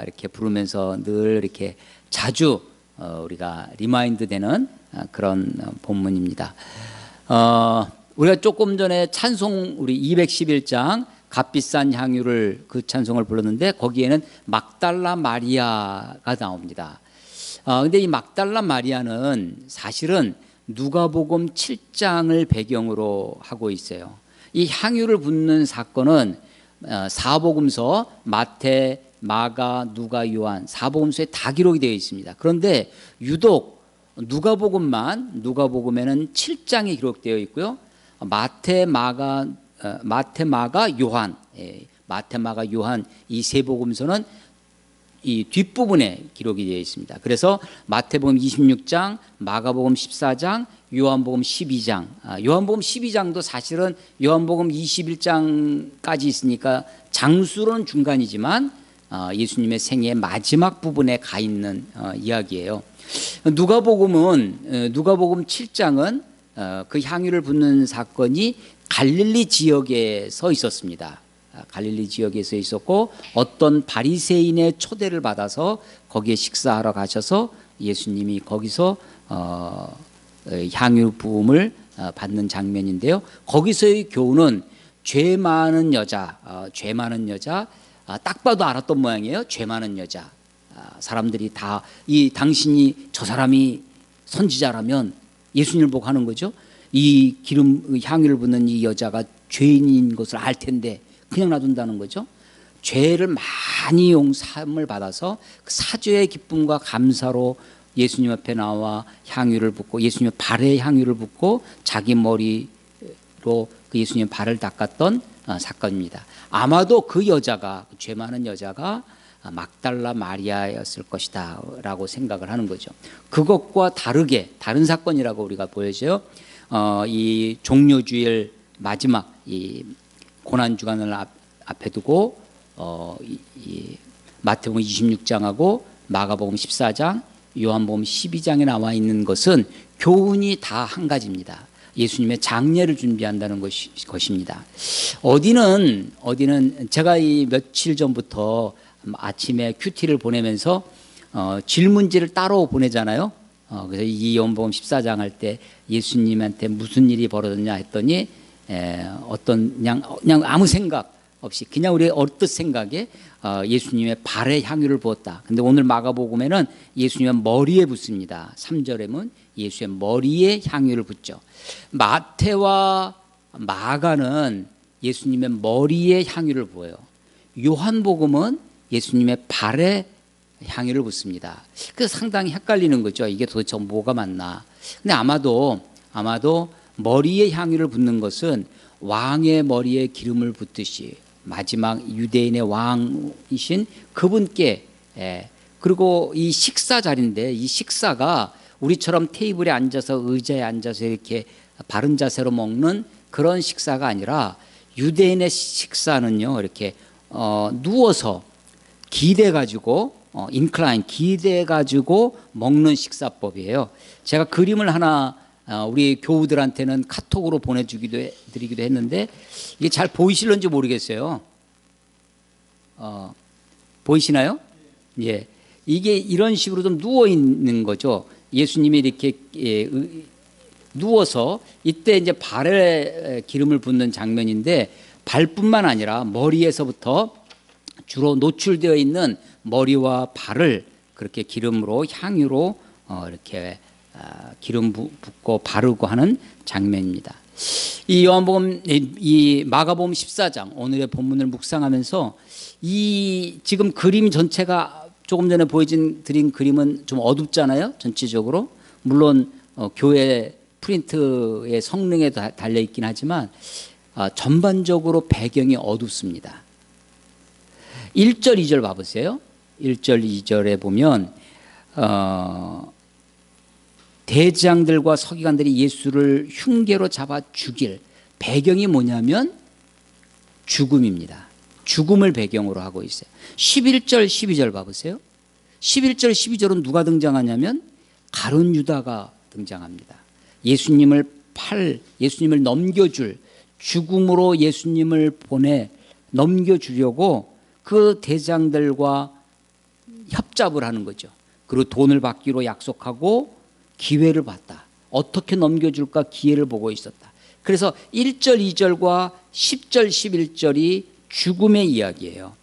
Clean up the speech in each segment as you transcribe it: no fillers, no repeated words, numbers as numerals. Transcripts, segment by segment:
이렇게 부르면서 늘 이렇게 자주 우리가 리마인드 되는 그런 본문입니다. 우리가 조금 전에 찬송 우리 211장 값비싼 향유를 그 찬송을 불렀는데 거기에는 막달라 마리아가 나옵니다. 근데 이 막달라 마리아는 사실은 누가복음 7장을 배경으로 하고 있어요. 이 향유를 붓는 사건은 사복음서 마태, 마가, 누가, 요한 사복음서에 다 기록이 되어 있습니다. 그런데 유독 누가복음에는 7장이 기록되어 있고요. 마태, 마가, 요한, 마태, 마가, 요한 이 세 복음서는 이 뒷부분에 기록이 되어 있습니다. 그래서 마태복음 26장, 마가복음 14장, 요한복음 12장. 요한복음 12장도 사실은 요한복음 21장까지 있으니까 장수로는 중간이지만 예수님의 생애의 마지막 부분에 가 있는 이야기예요. 누가복음 7장은 그 향유를 붓는 사건이 갈릴리 지역에서 있었습니다. 갈릴리 지역에서 있었고 어떤 바리새인의 초대를 받아서 거기에 식사하러 가셔서 예수님이 거기서 향유 부음을 받는 장면인데요. 거기서의 교훈은 죄 많은 여자 딱 봐도 알았던 모양이에요. 죄 많은 여자. 사람들이 다 당신이 저 사람이 선지자라면 예수님을 보고 하는 거죠. 이 향유를 붓는 이 여자가 죄인인 것을 알 텐데 그냥 놔둔다는 거죠. 죄를 많이 용서함을 받아서 그 사죄의 기쁨과 감사로 예수님 앞에 나와 향유를 붓고 예수님의 발에 향유를 붓고 자기 머리로 그 예수님의 발을 닦았던 사건입니다. 아마도 그 여자가 죄 많은 여자가 막달라 마리아였을 것이다 라고 생각을 하는 거죠. 그것과 다르게 다른 사건이라고 우리가 보여져요. 이 종료주일 마지막 이 고난주간을 앞에 두고 이 마태복음 26장하고 마가복음 14장 요한복음 12장에 나와 있는 것은 교훈이 다 한 가지입니다. 예수님의 장례를 준비한다는 것입니다. 어디는 제가 이 며칠 전부터 아침에 큐티를 보내면서 질문지를 따로 보내잖아요. 그래서 이 요한복음 14장 할 때 예수님한테 무슨 일이 벌어졌냐 했더니 그냥 아무 생각 없이 그냥 우리의 얼뜻 생각에 예수님의 발에 향유를 부었다. 근데 오늘 마가복음에는 예수님의 머리에 붓습니다. 3절에는 예수의 머리에 향유를 붓죠. 마태와 마가는 예수님의 머리에 향유를 부어요. 요한복음은 예수님의 발에 향유를 붓습니다. 그래서 상당히 헷갈리는 거죠. 이게 도대체 뭐가 맞나. 근데 아마도 머리에 향유를 붓는 것은 왕의 머리에 기름을 붓듯이 마지막 유대인의 왕이신 그분께 그리고 이 식사 자리인데 이 식사가 우리처럼 테이블에 앉아서 의자에 앉아서 이렇게 바른 자세로 먹는 그런 식사가 아니라 유대인의 식사는요 이렇게 누워서 기대-가지고 기대-가지고 먹는 식사법이에요. 제가 그림을 하나 우리 교우들한테는 카톡으로 보내드리기도 했는데 이게 잘 보이실런지 모르겠어요. 보이시나요? 예, 이게 이런 식으로 좀 누워 있는 거죠. 예수님이 이렇게 누워서 이때 이제 발에 기름을 붓는 장면인데 발뿐만 아니라 머리에서부터 주로 노출되어 있는 머리와 발을 그렇게 기름으로 향유로 이렇게 기름 붓고 바르고 하는 장면입니다. 이 요한복음, 이 마가복음 14장 오늘의 본문을 묵상하면서 이 지금 그림 전체가 조금 전에 보여드린 그림은 좀 어둡잖아요. 전체적으로 물론 교회 프린트의 성능에 달려 있긴 하지만 전반적으로 배경이 어둡습니다. 1절 2절 봐보세요. 1절 2절에 보면 대장들과 서기관들이 예수를 흉계로 잡아 죽일 배경이 뭐냐면 죽음입니다. 죽음을 배경으로 하고 있어요. 11절 12절 봐보세요. 11절 12절은 누가 등장하냐면 가룟 유다가 등장합니다. 예수님을 넘겨줄 죽음으로 예수님을 보내 넘겨주려고 그 대장들과 협잡을 하는 거죠. 그리고 돈을 받기로 약속하고 기회를 봤다. 어떻게 넘겨줄까 기회를 보고 있었다. 그래서 1절, 2절과 10절, 11절이 죽음의 이야기예요.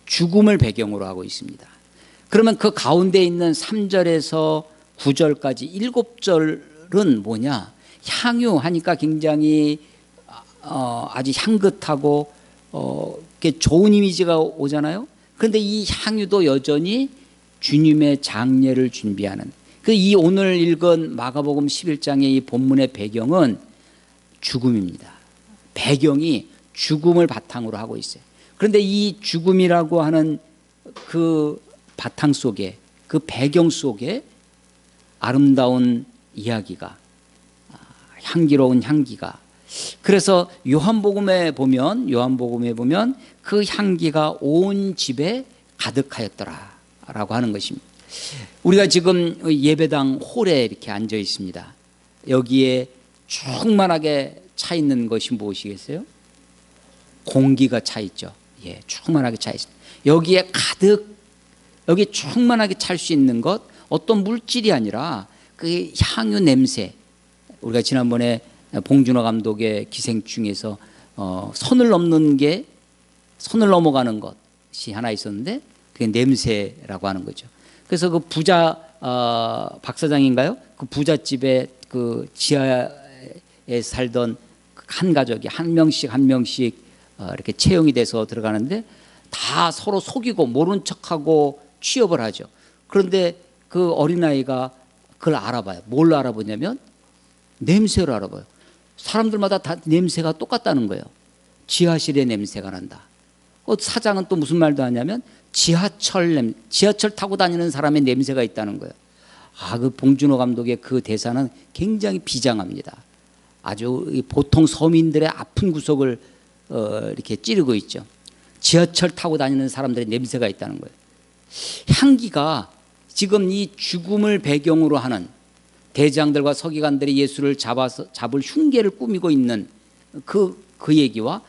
죽음을 배경으로 하고 있습니다. 그러면 그 가운데 있는 3절에서 9절까지 7절은 뭐냐? 향유하니까 굉장히 아주 향긋하고 좋은 이미지가 오잖아요. 그런데 이 향유도 여전히 주님의 장례를 준비하는, 이 오늘 읽은 마가복음 11장의 이 본문의 배경은 죽음입니다. 배경이 죽음을 바탕으로 하고 있어요. 그런데 이 죽음이라고 하는 그 바탕 속에, 그 배경 속에 아름다운 이야기가, 향기로운 향기가, 그래서 요한복음에 보면 그 향기가 온 집에 가득하였더라라고 하는 것입니다. 우리가 지금 예배당 홀에 이렇게 앉아 있습니다. 여기에 충만하게 차 있는 것이 무엇이겠어요? 공기가 차 있죠. 예, 충만하게 차 있습니다. 여기에 충만하게 찰 수 있는 것, 어떤 물질이 아니라 그 향유 냄새. 우리가 지난번에 봉준호 감독의 기생충에서 선을 넘어가는 것이 하나 있었는데 그게 냄새라고 하는 거죠. 그래서 그 부자 박사장인가요? 그 부잣집에 그 지하에 살던 한 가족이 한 명씩 이렇게 채용이 돼서 들어가는데 다 서로 속이고 모른 척하고 취업을 하죠. 그런데 그 어린아이가 그걸 알아봐요. 뭘 알아보냐면 냄새를 알아봐요. 사람들마다 다 냄새가 똑같다는 거예요. 지하실의 냄새가 난다. 사장은 또 무슨 말도 하냐면 지하철 타고 다니는 사람의 냄새가 있다는 거예요. 그 봉준호 감독의 그 대사는 굉장히 비장합니다. 아주 보통 서민들의 아픈 구석을 이렇게 찌르고 있죠. 지하철 타고 다니는 사람들의 냄새가 있다는 거예요. 향기가 지금 이 죽음을 배경으로 하는 대장들과 서기관들이 예수를 잡을 흉계를 꾸미고 있는 그 얘기와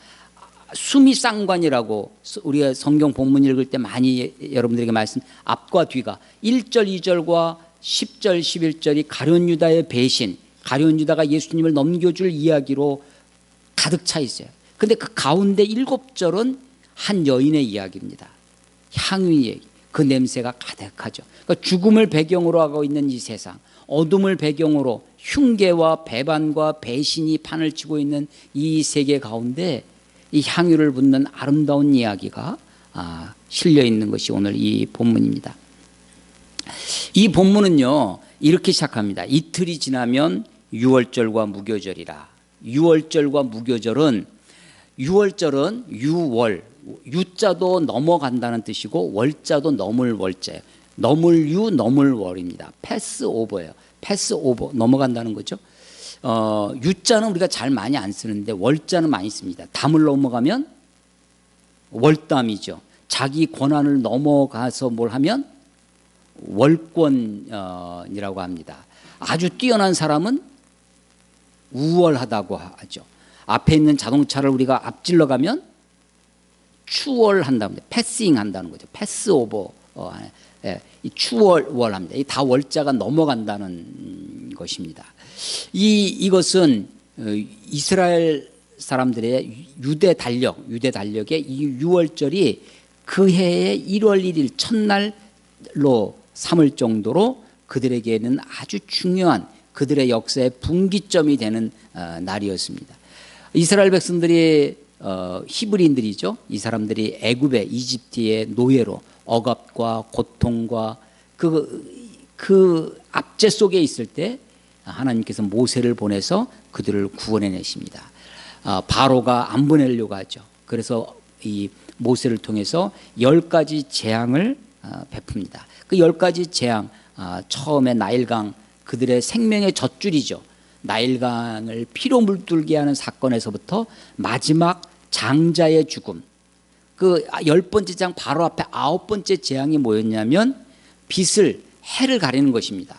수미 쌍관이라고 우리가 성경 본문 읽을 때 많이 여러분들에게 말씀, 앞과 뒤가 1절, 2절과 10절, 11절이 가룟 유다의 배신, 가룟 유다가 예수님을 넘겨줄 이야기로 가득 차 있어요. 근데 그 가운데 7절은 한 여인의 이야기입니다. 향유의 얘기. 그 냄새가 가득하죠. 그러니까 죽음을 배경으로 하고 있는 이 세상, 어둠을 배경으로 흉계와 배반과 배신이 판을 치고 있는 이 세계 가운데 이 향유를 붓는 아름다운 이야기가 실려 있는 것이 오늘 이 본문입니다. 이 본문은요 이렇게 시작합니다. 이틀이 지나면 유월절과 무교절이라. 유월절과 무교절은, 유월절은 유월, 유자도 넘어간다는 뜻이고 월자도 넘을 월자예요. 넘을 유, 넘을 월입니다. 패스오버예요. 패스오버, 넘어간다는 거죠. 유자는 우리가 잘 많이 안 쓰는데 월자는 많이 씁니다. 담을 넘어가면 월담이죠. 자기 권한을 넘어가서 뭘 하면 월권이라고 합니다. 아주 뛰어난 사람은 우월하다고 하죠. 앞에 있는 자동차를 우리가 앞질러 가면 추월한다는, 패싱 한다는 거죠. 패스오버, 추월합니다. 다 월자가 넘어간다는 것입니다. 이것은 이스라엘 사람들의 유대 달력의 이 유월절이 그 해의 1월 1일 첫날로 삼을 정도로 그들에게는 아주 중요한, 그들의 역사의 분기점이 되는 날이었습니다. 이스라엘 백성들이 히브리인들이죠. 이 사람들이 애굽의 이집트의 노예로 억압과 고통과 그 압제 속에 있을 때 하나님께서 모세를 보내서 그들을 구원해내십니다. 바로가 안 보내려고 하죠. 그래서 이 모세를 통해서 10가지 재앙을 베풉니다. 그 10가지 재앙, 처음에 나일강, 그들의 생명의 젖줄이죠. 나일강을 피로 물들게 하는 사건에서부터 마지막 장자의 죽음, 그 10번째 재앙 바로 앞에 9번째 재앙이 뭐였냐면 해를 가리는 것입니다.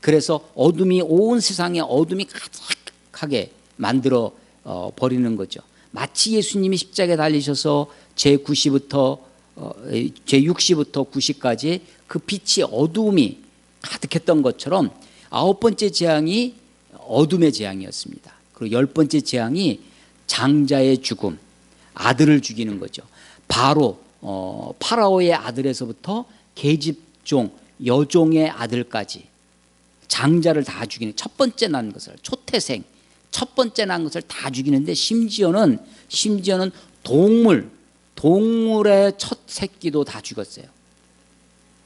그래서 어둠이, 온 세상에 어둠이 가득하게 만들어 버리는 거죠. 마치 예수님이 십자가에 달리셔서 제9시부터 제6시부터 9시까지 그 빛이 어두움이 가득했던 것처럼 9번째 재앙이 어둠의 재앙이었습니다. 그리고 10번째 재앙이 장자의 죽음, 아들을 죽이는 거죠. 바로 파라오의 아들에서부터 계집종, 여종의 아들까지 장자를 다 죽이는, 첫 번째 난 것을, 초태생 첫 번째 난 것을 다 죽이는데 심지어는 동물의 첫 새끼도 다 죽였어요.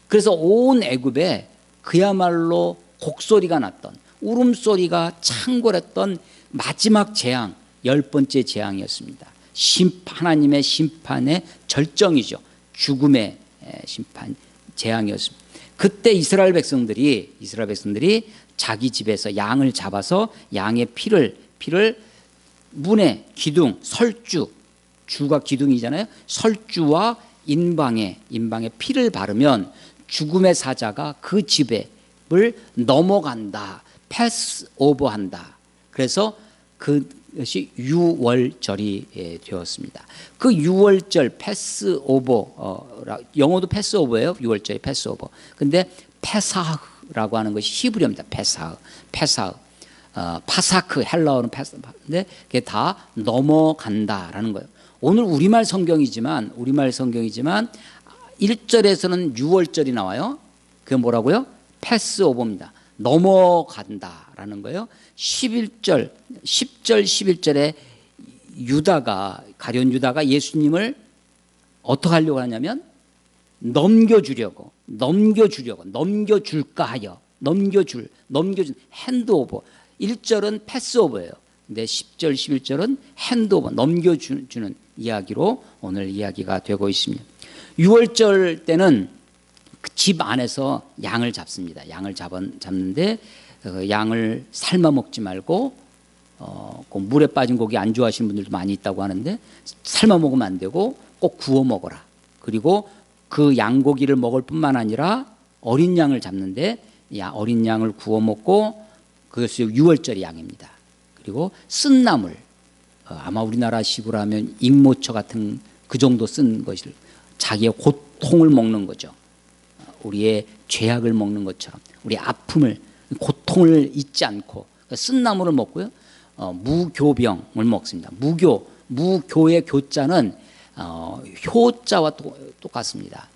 그래서 온 애굽에 그야말로 곡소리가 났던, 울음소리가 창궐했던 마지막 재앙, 10번째 재앙이었습니다. 하나님의 심판의 절정이죠. 죽음의 심판, 재앙이었습니다. 그때 이스라엘 백성들이 자기 집에서 양을 잡아서 양의 피를 문에 기둥, 설주, 주가 기둥이잖아요. 설주와 인방에 피를 바르면 죽음의 사자가 그 집을 넘어간다, 패스 오버한다. 그래서 그것이 유월절이 되었습니다. 그 유월절 패스 오버, 영어도 패스 오버예요. 유월절이 패스 오버. 근데 페사흐라고 하는 것이 히브리어입니다. 페사흐. 파사크, 헬라어는 파사크인데 그게 다 넘어간다라는 거예요. 오늘 우리말 성경이지만 1절에서는 유월절이 나와요. 그게 뭐라고요? 패스 오버입니다. 넘어간다라는 거예요. 10절, 11절에 가룟 유다가 예수님을 어떻게 하려고 하냐면 넘겨줄까 하여 넘겨준 핸드오버. 1절은 패스오버예요. 근데 10절, 11절은 핸드오버, 넘겨주는 이야기로 오늘 이야기가 되고 있습니다. 6월절 때는 집 안에서 양을 잡습니다. 양을 잡는데 양을 삶아 먹지 말고 그 물에 빠진 고기 안 좋아하시는 분들도 많이 있다고 하는데 삶아 먹으면 안 되고 꼭 구워 먹어라. 그리고 그 양고기를 먹을 뿐만 아니라 어린 양을 잡는데 어린 양을 구워 먹고 그것이 6월절 양입니다. 그리고 쓴 나물, 아마 우리나라식으로 하면 익모처 같은 그 정도 쓴 것을 자기의 고통을 먹는 거죠. 우리의 죄악을 먹는 것처럼 우리 아픔을, 고통을 잊지 않고 쓴 나물을 먹고요. 무교병을 먹습니다. 무교의 교자는 효자와 똑같습니다.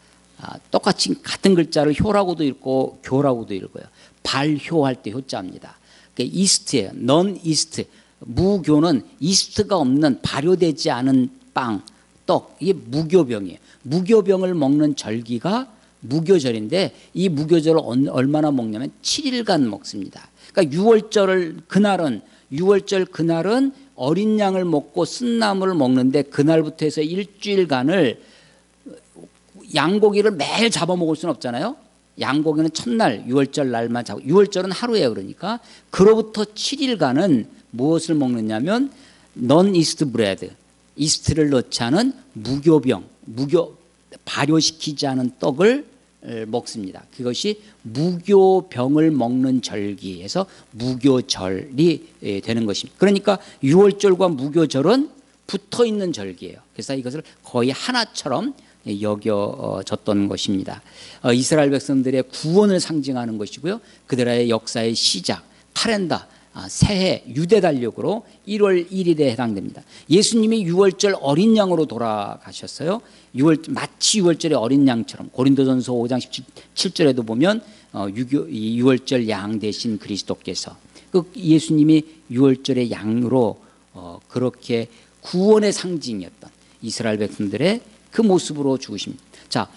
똑같이 같은 글자를 효라고도 읽고 교라고도 읽어요. 발효할 때 효자입니다. 이스트예요. 넌 이스트. 무교는 이스트가 없는 발효되지 않은 빵, 떡, 이게 무교병이에요. 무교병을 먹는 절기가 무교절인데 이 무교절을 얼마나 먹냐면 7일간 먹습니다. 그러니까 6월절 그날은 어린 양을 먹고 쓴 나물을 먹는데 그날부터 해서 일주일간을 양고기를 매일 잡아먹을 수는 없잖아요. 양고기는 첫날 6월절 날만 잡고 6월절은 하루예요. 그러니까 그로부터 7일간은 무엇을 먹느냐면 넌 이스트 브레드, 이스트를 넣지 않은 발효시키지 않은 떡을 먹습니다. 그것이 무교병을 먹는 절기에서 무교절이 되는 것입니다. 그러니까 6월절과 무교절은 붙어있는 절기예요. 그래서 이것을 거의 하나처럼 여겨졌던 것입니다. 이스라엘 백성들의 구원을 상징하는 것이고요. 그들의 역사의 시작, 칼렌더, 새해, 유대 달력으로 1월 1일에 해당됩니다. 예수님이 6월절 어린 양으로 돌아가셨어요. 마치 6월절의 어린 양처럼 고린도전서 5장 17절에도 보면 6월절 양 대신 그리스도께서 예수님이 6월절의 양으로 그렇게 구원의 상징이었던 이스라엘 백성들의 그 모습으로 죽으십니다. 자,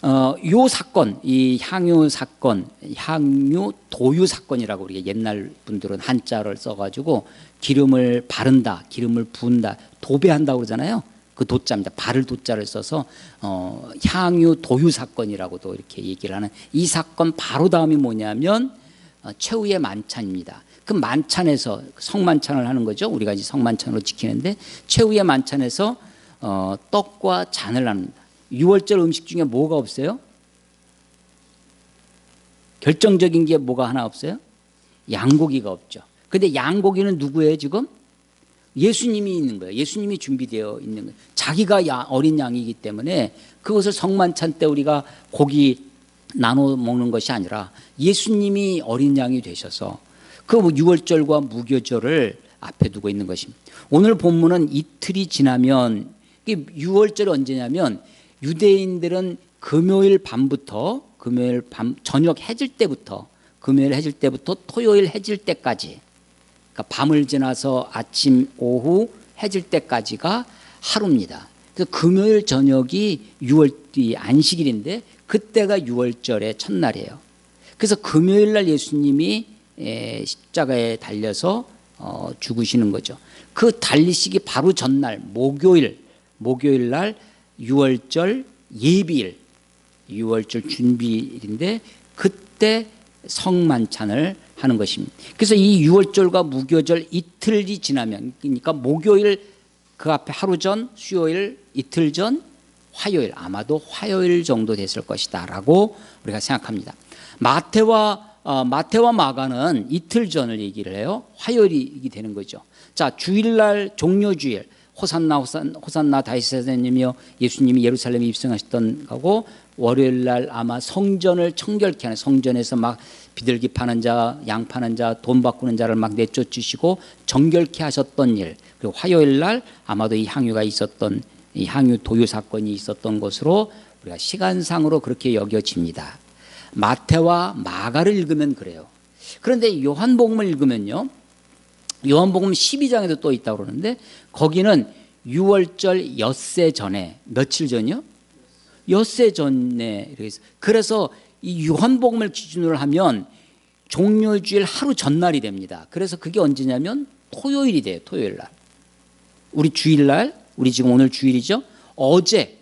요 사건, 이 향유 사건, 향유 도유 사건이라고 우리가 옛날 분들은 한자를 써가지고 기름을 바른다, 기름을 부은다, 도배한다고 그러잖아요. 그 도자입니다. 바를 도자를 써서 향유 도유 사건이라고도 이렇게 얘기를 하는 이 사건 바로 다음이 뭐냐면 최후의 만찬입니다. 그 만찬에서 성만찬을 하는 거죠. 우리가 이제 성만찬으로 지키는데 최후의 만찬에서 떡과 잔을 나눕니다. 6월절 음식 중에 뭐가 없어요? 결정적인 게 뭐가 하나 없어요? 양고기가 없죠. 근데 양고기는 누구예요 지금? 예수님이 있는 거예요. 예수님이 준비되어 있는 거예요. 자기가 어린 양이기 때문에 그것을 성만찬 때 우리가 고기 나눠 먹는 것이 아니라 예수님이 어린 양이 되셔서 그 유월절과 무교절을 앞에 두고 있는 것입니다. 오늘 본문은 이틀이 지나면, 유월절이 언제냐면 유대인들은 금요일 밤부터, 금요일 밤 저녁 해질 때부터, 금요일 해질 때부터 토요일 해질 때까지, 그러니까 밤을 지나서 아침 오후 해질 때까지가 하루입니다. 그래서 금요일 저녁이 안식일인데 그때가 유월절의 첫날이에요. 그래서 금요일 날 예수님이 십자가에 달려서 죽으시는 거죠. 그 달리시기 바로 전날 목요일 날 유월절 예비일, 유월절 준비일인데 그때 성만찬을 하는 것입니다. 그래서 이 유월절과 무교절 이틀이 지나면, 그러니까 목요일 그 앞에 하루 전, 수요일 이틀 전, 화요일, 아마도 화요일 정도 됐을 것이다 라고 우리가 생각합니다. 마태와 마가는 이틀 전을 얘기를 해요. 화요일이 되는 거죠. 자, 주일날 종료주일, 호산나 다윗의 자손이며 예수님이 예루살렘에 입성하셨던 거고, 월요일날 아마 성전을 청결케 하는, 성전에서 막 비둘기 파는 자, 양 파는 자, 돈 바꾸는 자를 막 내쫓으시고 정결케 하셨던 일, 그리고 화요일날 아마도 이 향유가 있었던, 이 향유 도유 사건이 있었던 것으로 우리가 시간상으로 그렇게 여겨집니다. 마태와 마가를 읽으면 그래요. 그런데 요한복음을 읽으면요, 요한복음 12장에도 또 있다고 그러는데 거기는 유월절 엿새 전에, 며칠 전이요? 엿새 전에. 그래서 이 요한복음을 기준으로 하면 종료주일 하루 전날이 됩니다. 그래서 그게 언제냐면 토요일이 돼요. 토요일 날. 우리 주일날, 우리 지금 오늘 주일이죠. 어제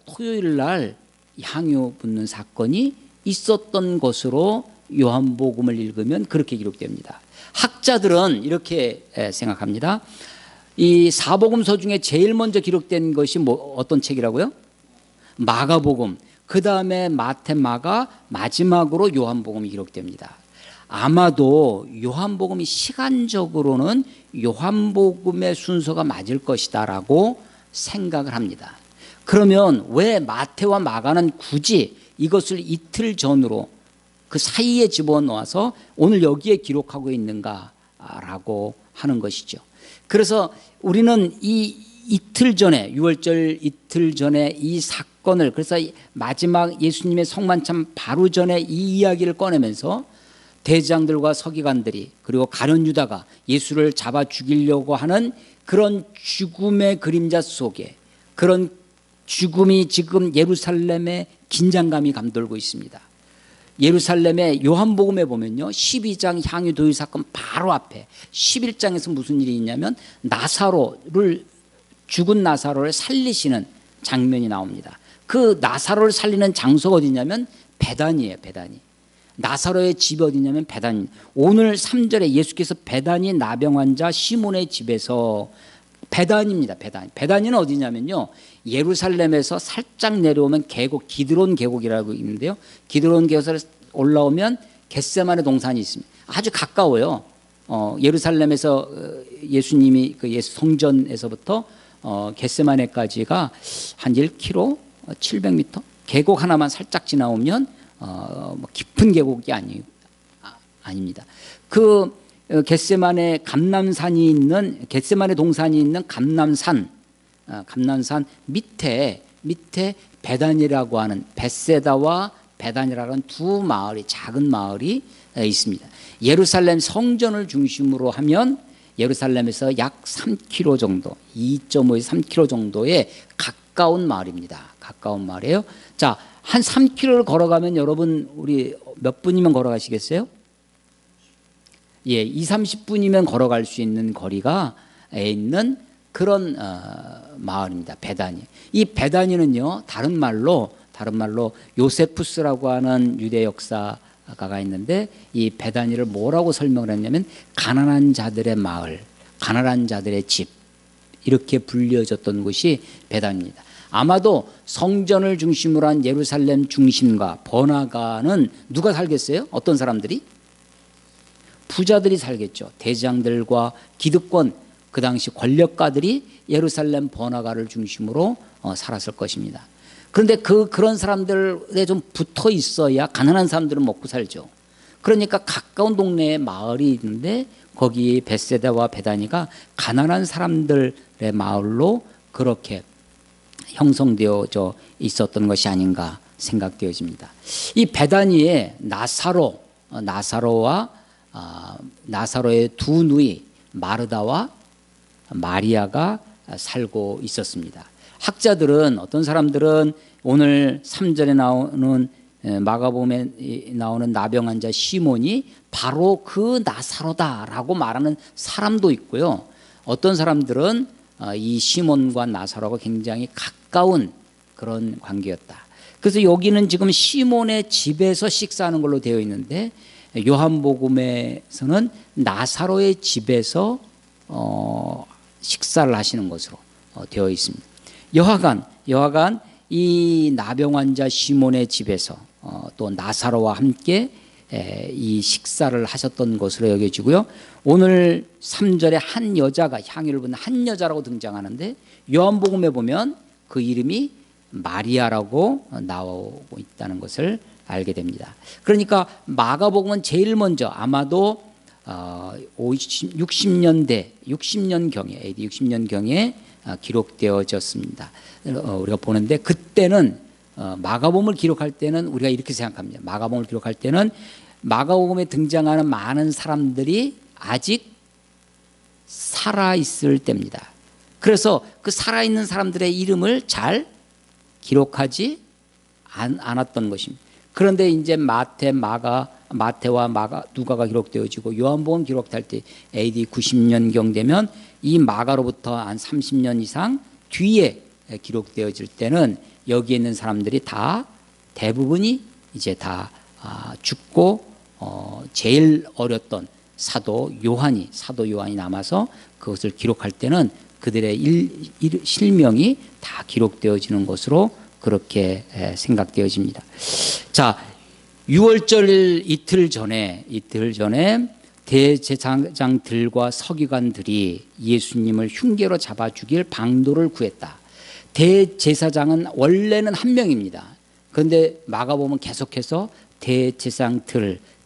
토요일 날 향유 붓는 사건이 있었던 것으로 요한복음을 읽으면 그렇게 기록됩니다. 학자들은 이렇게 생각합니다. 이 사복음서 중에 제일 먼저 기록된 것이 어떤 책이라고요? 마가복음, 그 다음에 마태, 마가, 마지막으로 요한복음이 기록됩니다. 아마도 요한복음이 시간적으로는 요한복음의 순서가 맞을 것이다 라고 생각을 합니다. 그러면 왜 마태와 마가는 굳이 이것을 이틀 전으로 그 사이에 집어넣어서 오늘 여기에 기록하고 있는가라고 하는 것이죠. 그래서 우리는 이 이틀 전에, 유월절 이틀 전에 이 사건을, 그래서 마지막 예수님의 성만찬 바로 전에 이 이야기를 꺼내면서 대장들과 서기관들이, 그리고 가룟 유다가 예수를 잡아 죽이려고 하는 그런 죽음의 그림자 속에, 그런 죽음이 지금 예루살렘에 긴장감이 감돌고 있습니다. 예루살렘의 요한복음에 보면요, 12장 향유 도유 사건 바로 앞에 11장에서 무슨 일이 있냐면 죽은 나사로를 살리시는 장면이 나옵니다. 그 나사로를 살리는 장소가 어디냐면 베다니예요. 베다니. 나사로의 집이 어디냐면 베다니. 오늘 3절에 예수께서 베다니 나병 환자 시몬의 집에서, 베다니입니다. 베다니는 어디냐면요, 예루살렘에서 살짝 내려오면 계곡, 기드론 계곡이라고 있는데요, 기드론 계곡을 올라오면 겟세마네 동산이 있습니다. 아주 가까워요. 예루살렘에서 예수님이 그 예수 성전에서부터 겟세마네까지가 한 1km, 700m, 계곡 하나만 살짝 지나오면 깊은 계곡이 아닙니다. 그 겟세마네 감람산이 있는, 겟세마네 동산이 있는 감람산 밑에 베단이라고 하는, 벳세다와 베단이라고 하는 두 마을이, 작은 마을이 있습니다. 예루살렘 성전을 중심으로 하면 예루살렘에서 약 3km 정도, 2.5에서 3km 정도의 가까운 마을입니다. 가까운 마을이에요. 자, 한 3km를 걸어가면 여러분, 우리 몇 분이면 걸어가시겠어요? 예, 20-30분이면 걸어갈 수 있는 거리가 있는 그런 마을입니다. 베다니. 이 베다니는요, 다른 말로 요세푸스라고 하는 유대 역사가가 있는데, 이 베다니를 뭐라고 설명을 했냐면 가난한 자들의 마을, 가난한 자들의 집, 이렇게 불려졌던 곳이 베다니입니다. 아마도 성전을 중심으로 한 예루살렘 중심가 번화가는 누가 살겠어요? 어떤 사람들이? 부자들이 살겠죠. 대장들과 기득권, 그 당시 권력가들이 예루살렘 번화가를 중심으로 살았을 것입니다. 그런데 그런 사람들에 좀 붙어 있어야 가난한 사람들은 먹고 살죠. 그러니까 가까운 동네에 마을이 있는데 거기 벳세다와 베다니가 가난한 사람들의 마을로 그렇게 형성되어져 있었던 것이 아닌가 생각되어집니다. 이 베다니에 나사로와 나사로의 두 누이 마르다와 마리아가 살고 있었습니다. 학자들은 어떤 사람들은 오늘 3절에 나오는 마가복음에 나오는 나병 환자 시몬이 바로 그 나사로다라고 말하는 사람도 있고요. 어떤 사람들은 이 시몬과 나사로가 굉장히 가까운 그런 관계였다. 그래서 여기는 지금 시몬의 집에서 식사하는 걸로 되어 있는데 요한복음에서는 나사로의 집에서 식사를 하시는 것으로 되어 있습니다. 여하간 이 나병 환자 시몬의 집에서 또 나사로와 함께 이 식사를 하셨던 것으로 여겨지고요. 오늘 3절에 한 여자가 향유를 붓는 한 여자라고 등장하는데 요한복음에 보면 그 이름이 마리아라고 나오고 있다는 것을 알게 됩니다. 그러니까 마가복음은 제일 먼저 아마도 60년경에 AD 60년경에 기록되어졌습니다. 우리가 보는데 그때는 마가복음을 기록할 때는 우리가 이렇게 생각합니다. 마가복음을 기록할 때는 마가복음에 등장하는 많은 사람들이 아직 살아있을 때입니다. 그래서 그 살아있는 사람들의 이름을 잘 기록하지 않았던 것입니다. 그런데 이제 마태와 누가가 기록되어지고 요한복음 기록할 때 AD 90년경 되면 이 마가로부터 한 30년 이상 뒤에 기록되어질 때는 여기에 있는 사람들이 다 대부분이 이제 다 죽고 제일 어렸던 사도 요한이 남아서 그것을 기록할 때는 그들의 실명이 다 기록되어지는 것으로 그렇게 생각되어집니다. 자, 6월절 이틀 전에 대제사장들과 서기관들이 예수님을 흉계로 잡아 죽일 방도를 구했다. 대제사장은 원래는 한 명입니다. 그런데 마가복음은 계속해서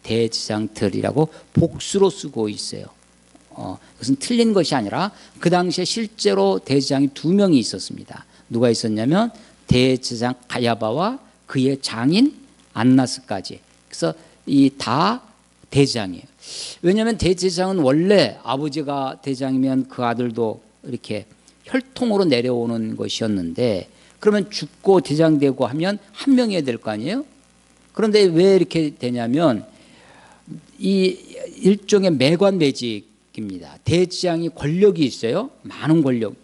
대제사장들이라고 복수로 쓰고 있어요. 그것은 틀린 것이 아니라 그 당시에 실제로 대제사장이 두 명이 있었습니다. 누가 있었냐면 대제사장 가야바와 그의 장인 안나스까지. 그래서 이 다 대제사장이에요. 왜냐하면 대제사장은 원래 아버지가 대제사장이면 그 아들도 이렇게 혈통으로 내려오는 것이었는데 그러면 죽고 대제사장 되고 하면 한 명이어야 될 거 아니에요? 그런데 왜 이렇게 되냐면 이 일종의 매관매직입니다. 대제사장이 권력이 있어요. 많은 권력,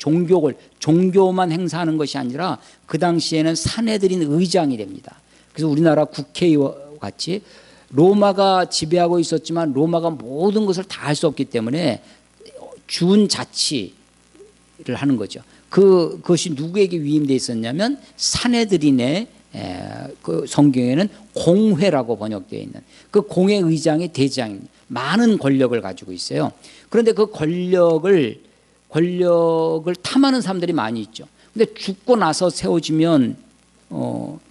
종교만 행사하는 것이 아니라 그 당시에는 사내들인 의장이 됩니다. 그래서 우리나라 국회의원 같이 로마가 지배하고 있었지만 로마가 모든 것을 다 할 수 없기 때문에 준자치를 하는 거죠. 그것이 누구에게 위임되어 있었냐면 사내들인의 그 성경에는 공회라고 번역되어 있는 그 공회 의장이 대제사장입니다. 많은 권력을 가지고 있어요. 그런데 그 권력을 탐하는 사람들이 많이 있죠. 근데 죽고 나서 세워지면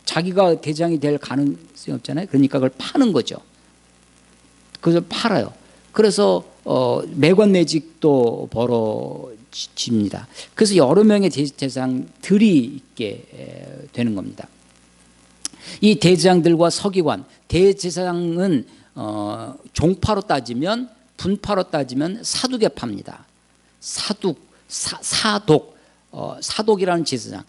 자기가 대장이 될 가능성이 없잖아요. 그러니까 그걸 파는 거죠. 그걸 팔아요. 그래서 매관매직도 벌어집니다. 그래서 여러 명의 대제사장들이 있게 되는 겁니다. 이 대제사장들과 서기관, 대제사장은 종파로 따지면 분파로 따지면 사두개파입니다. 사독이라는 제사장.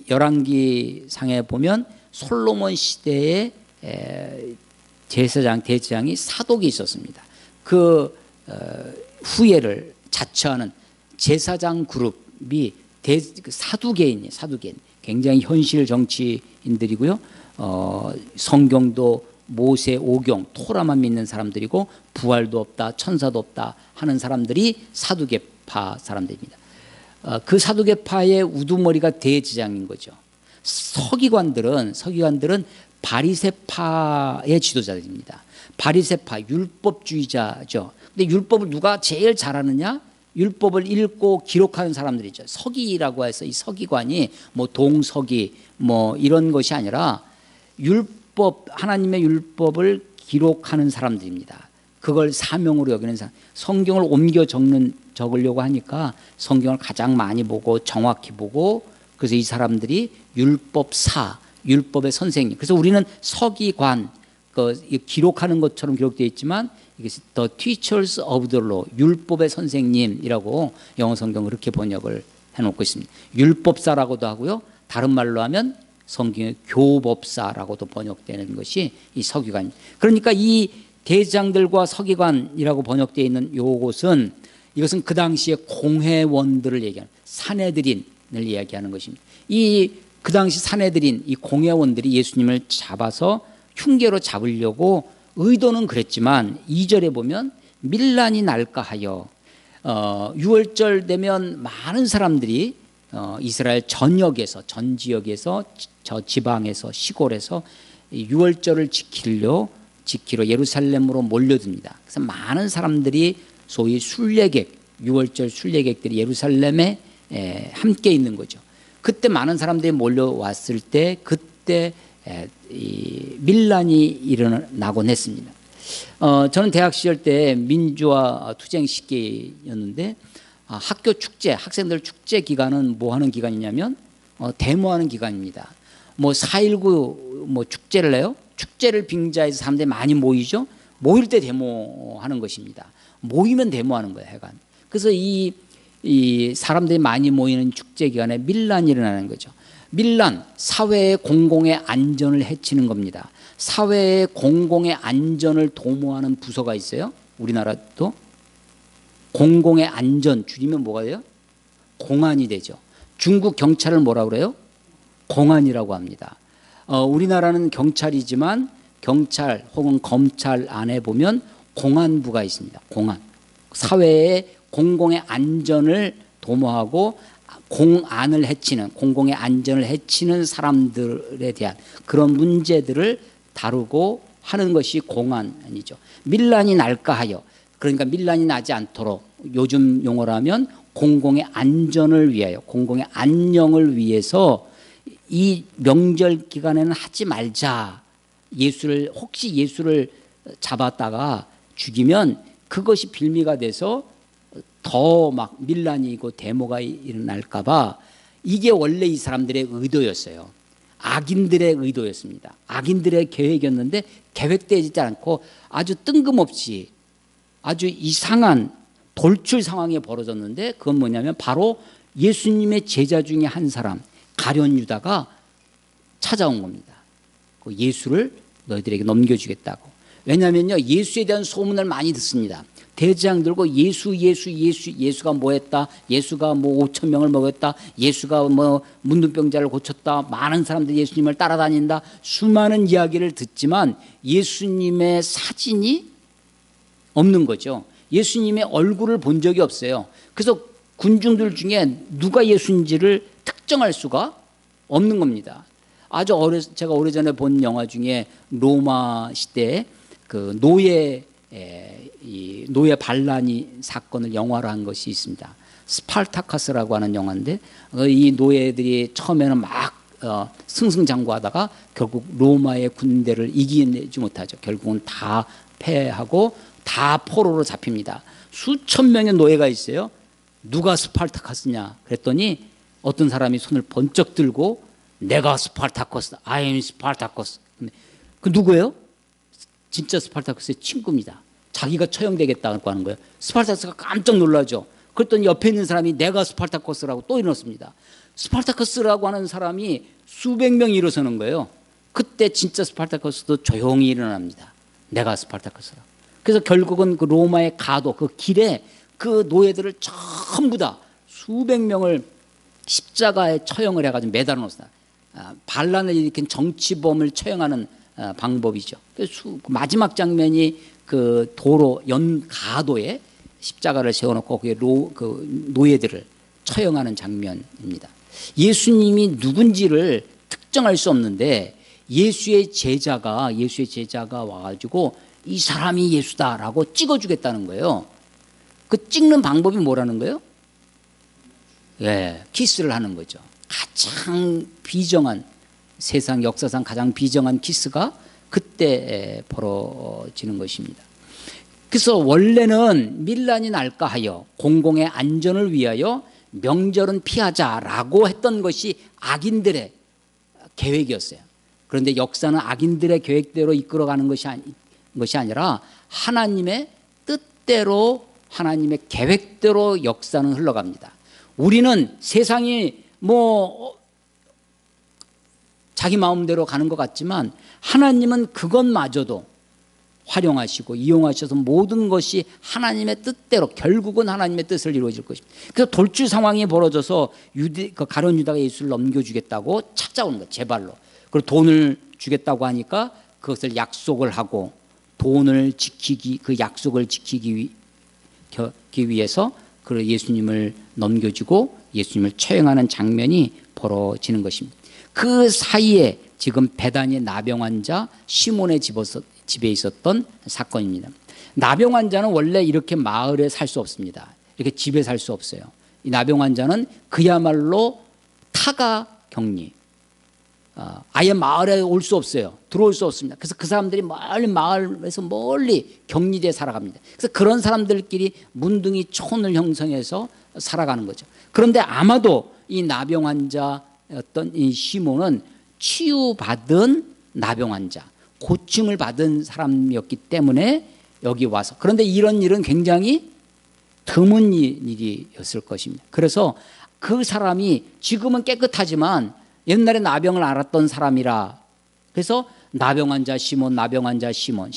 열왕기 상에 보면 솔로몬 시대에 대제사장이 사독이 있었습니다. 그 후예를 자처하는 제사장 그룹이 사두개인이에요. 굉장히 현실 정치인들이고요. 성경도 모세, 오경, 토라만 믿는 사람들이고 부활도 없다, 천사도 없다 하는 사람들이 사두개파 사람들입니다. 그 사두개파의 우두머리가 대제사장인 거죠. 서기관들은 바리새파의 지도자들입니다. 바리새파 율법주의자죠. 근데 율법을 누가 제일 잘하느냐? 율법을 읽고 기록하는 사람들이죠. 서기라고 해서 이 서기관이 뭐 동서기 뭐 이런 것이 아니라 율법, 하나님의 율법을 기록하는 사람들입니다. 그걸 사명으로 여기는 사람. 성경을 옮겨 적으려고 하니까 성경을 가장 많이 보고 정확히 보고, 그래서 이 사람들이 율법사, 율법의 선생님. 그래서 우리는 서기관, 기록하는 것처럼 기록되어 있지만 이것이 The Teachers of the Law, 율법의 선생님이라고 영어 성경 그렇게 번역을 해놓고 있습니다. 율법사라고도 하고요, 다른 말로 하면 성경의 교법사라고도 번역되는 것이 이 서기관. 그러니까 이 대장들과 서기관이라고 번역되어 있는 요것은, 이것은 그 당시에 공회원들을 얘기하는, 사내들인을 이야기하는 것입니다. 그 당시 사내들인 이 공회원들이 예수님을 잡아서 흉계로 잡으려고 의도는 그랬지만 2절에 보면 밀란이 날까 하여, 6월절 되면 많은 사람들이 이스라엘 전역에서, 전 지역에서, 저 지방에서, 시골에서 6월절을 지키러 예루살렘으로 몰려듭니다. 그래서 많은 사람들이 소위 순례객, 6월절 순례객들이 예루살렘에 함께 있는 거죠. 그때 많은 사람들이 몰려왔을 때 그때 밀란이 일어나곤 했습니다. 저는 대학 시절 때 민주화 투쟁 시기였는데, 학교 축제, 학생들 축제 기간은 뭐 하는 기간이냐면 데모하는 기간입니다. 뭐 4.19 뭐 축제를 해요. 축제를 빙자해서 사람들이 많이 모이죠. 모일 때 데모하는 것입니다. 모이면 데모하는 거예요, 하여간. 그래서 이 사람들이 많이 모이는 축제 기간에 밀란이 일어나는 거죠. 밀란, 사회의 공공의 안전을 해치는 겁니다. 사회의 공공의 안전을 도모하는 부서가 있어요. 우리나라도 공공의 안전 줄이면 뭐가 돼요? 공안이 되죠. 중국 경찰을 뭐라 그래요? 공안이라고 합니다. 우리나라는 경찰이지만 경찰 혹은 검찰 안에 보면 공안부가 있습니다. 공안. 사회의 공공의 안전을 도모하고 공안을 해치는, 공공의 안전을 해치는 사람들에 대한 그런 문제들을 다루고 하는 것이 공안이죠. 밀란이 날까 하여, 그러니까 밀란이 나지 않도록 요즘 용어로 하면 공공의 안전을 위하여, 공공의 안녕을 위해서 이 명절 기간에는 하지 말자. 혹시 예수를 잡았다가 죽이면 그것이 빌미가 돼서 더 막 밀란이고 데모가 일어날까 봐, 이게 원래 이 사람들의 의도였어요. 악인들의 의도였습니다. 악인들의 계획이었는데 계획되지 않고 아주 뜬금없이 아주 이상한 돌출 상황이 벌어졌는데, 그건 뭐냐면 바로 예수님의 제자 중에 한 사람 가룟 유다가 찾아온 겁니다. 그 예수를 너희들에게 넘겨주겠다고. 왜냐하면요, 예수에 대한 소문을 많이 듣습니다. 대장 들고 예수가 뭐 했다, 예수가 뭐 5천 명을 먹였다, 예수가 뭐 문둥병자를 고쳤다, 많은 사람들이 예수님을 따라다닌다, 수많은 이야기를 듣지만 예수님의 사진이 없는 거죠. 예수님의 얼굴을 본 적이 없어요. 그래서 군중들 중에 누가 예수인지를 특정할 수가 없는 겁니다. 제가 오래전에 본 영화 중에 로마 시대에 그 노예 반란이 사건을 영화로 한 것이 있습니다. 스파르타커스라고 하는 영화인데, 이 노예들이 처음에는 막 승승장구하다가 결국 로마의 군대를 이기지 못하죠. 결국은 다 패하고 다 포로로 잡힙니다. 수천 명의 노예가 있어요. 누가 스파르타커스냐 그랬더니 어떤 사람이 손을 번쩍 들고 내가 스파르타커스, I am 스파르타커스. 그 누구예요? 진짜 스파르타커스의 친구입니다. 자기가 처형되겠다고 하는 거예요. 스파르타커스가 깜짝 놀라죠. 그랬더니 옆에 있는 사람이 내가 스파르타커스라고 또 일어났습니다. 스파르타커스라고 하는 사람이 수백 명이 일어서는 거예요. 그때 진짜 스파르타커스도 조용히 일어납니다. 내가 스파르타커스라고. 그래서 결국은 그 로마의 가도, 그 길에 그 노예들을 전부 다 수백 명을 십자가에 처형을 해가지고 매달아 놓습니다. 반란을 일으킨 정치범을 처형하는 방법이죠. 마지막 장면이 그 도로 가도에 십자가를 세워놓고 그 노예들을 처형하는 장면입니다. 예수님이 누군지를 특정할 수 없는데 예수의 제자가 와가지고 이 사람이 예수다라고 찍어주겠다는 거예요. 그 찍는 방법이 뭐라는 거예요? 예, 키스를 하는 거죠. 가장 비정한, 세상 역사상 가장 비정한 키스가 그때 벌어지는 것입니다. 그래서 원래는 밀란이 날까 하여 공공의 안전을 위하여 명절은 피하자라고 했던 것이 악인들의 계획이었어요. 그런데 역사는 악인들의 계획대로 이끌어가는 것이 아니라 하나님의 뜻대로, 하나님의 계획대로 역사는 흘러갑니다. 우리는 세상이 자기 마음대로 가는 것 같지만 하나님은 그것마저도 활용하시고 이용하셔서 모든 것이 하나님의 뜻대로, 결국은 하나님의 뜻을 이루어질 것입니다. 그래서 돌출 상황이 벌어져서 가룟 유다가 예수를 넘겨주겠다고 찾아오는 거예요. 제 발로. 그리고 돈을 주겠다고 하니까 그것을 약속을 하고 돈을 지키기, 그 약속을 지키기 위해서 그 예수님을 넘겨주고 예수님을 처형하는 장면이 벌어지는 것입니다. 그 사이에 지금 베다니의 나병 환자 시몬의 집에 있었던 사건입니다. 나병 환자는 원래 이렇게 마을에 살 수 없습니다. 이렇게 집에 살 수 없어요. 이 나병 환자는 그야말로 타가 격리, 아예 마을에 올 수 없어요. 들어올 수 없습니다. 그래서 그 사람들이 마을에서 멀리 격리돼 살아갑니다. 그래서 그런 사람들끼리 문둥이 촌을 형성해서 살아가는 거죠. 그런데 아마도 이 나병 환자였던 이 시몬은 치유받은 나병 환자, 고침을 받은 사람이었기 때문에 여기 와서, 그런데 이런 일은 굉장히 드문 일이었을 것입니다. 그래서 그 사람이 지금은 깨끗하지만 옛날에 나병을 앓았던 사람이라, 그래서 나병 환자 시몬, 나병 환자 시몬,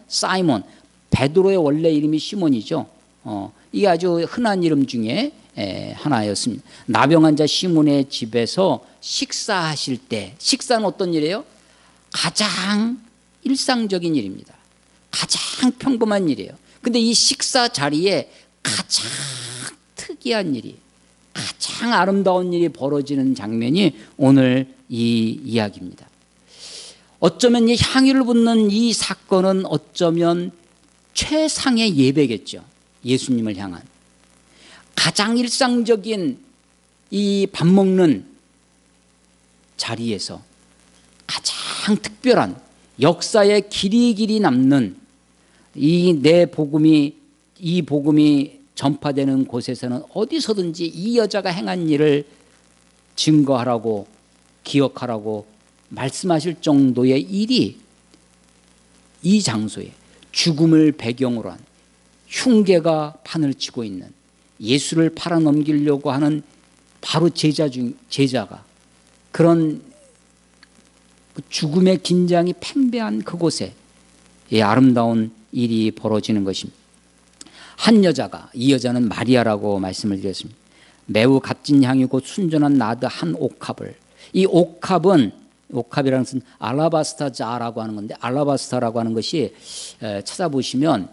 사이몬, 베드로의 원래 이름이 시몬이죠. 이게 아주 흔한 이름 중에 하나였습니다. 나병 환자 시몬의 집에서 식사하실 때, 식사는 어떤 일이에요? 가장 일상적인 일입니다. 가장 평범한 일이에요. 근데 이 식사 자리에 가장 특이한 일이, 가장 아름다운 일이 벌어지는 장면이 오늘 이 이야기입니다. 어쩌면 이 향유를 붓는 이 사건은 어쩌면 최상의 예배겠죠. 예수님을 향한 가장 일상적인 이 밥 먹는 자리에서 가장 특별한, 역사에 길이길이 남는 이 복음이 전파되는 곳에서는 어디서든지 이 여자가 행한 일을 증거하라고, 기억하라고 말씀하실 정도의 일이 이 장소에 죽음을 배경으로 한, 흉계가 판을 치고 있는, 예수를 팔아넘기려고 하는 바로 제자가 그런 죽음의 긴장이 팽배한 그곳에 아름다운 일이 벌어지는 것입니다. 한 여자가, 이 여자는 마리아라고 말씀을 드렸습니다. 매우 값진 향이 곧 순전한 나드 한 옥합을, 이 옥합이라는 것은 알라바스타 자라고 하는 건데, 알라바스타라고 하는 것이 찾아보시면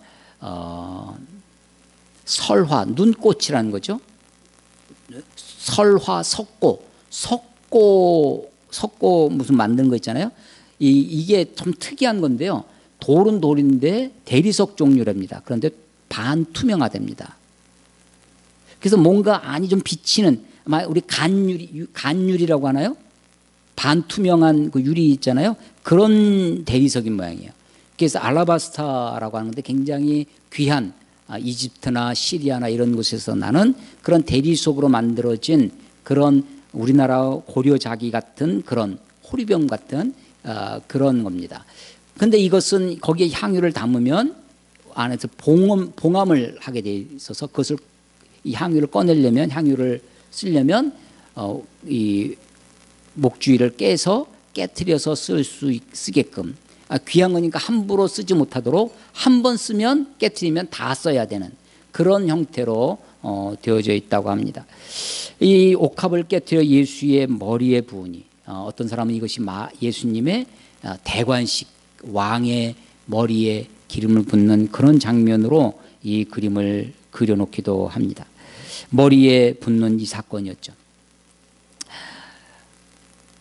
설화, 눈꽃이라는 거죠. 설화, 석고 무슨 만드는 거 있잖아요. 이게 좀 특이한 건데요. 돌은 돌인데 대리석 종류랍니다. 그런데 반투명화됩니다. 그래서 뭔가 안이 좀 비치는, 아마 우리 간유리라고 하나요? 반투명한 그 유리 있잖아요. 그런 대리석인 모양이에요. 그래서 알라바스타라고 하는데 굉장히 귀한, 이집트나 시리아나 이런 곳에서 나는 그런 대리석으로 만들어진 그런 우리나라 고려자기 같은 그런 호리병 같은 그런 겁니다. 그런데 이것은 거기에 향유를 담으면 안에서 봉함을 하게 돼 있어서 그것을, 이 향유를 꺼내려면, 향유를 쓰려면 이 목주위를 깨트려서 쓰게끔, 귀한 거니까 함부로 쓰지 못하도록 한 번 쓰면, 깨트리면 다 써야 되는 그런 형태로 되어져 있다고 합니다. 이 옥합을 깨트려 예수의 머리에 부으니, 어떤 사람은 이것이 예수님의 대관식, 왕의 머리에 기름을 붓는 그런 장면으로 이 그림을 그려놓기도 합니다. 머리에 붓는 이 사건이었죠.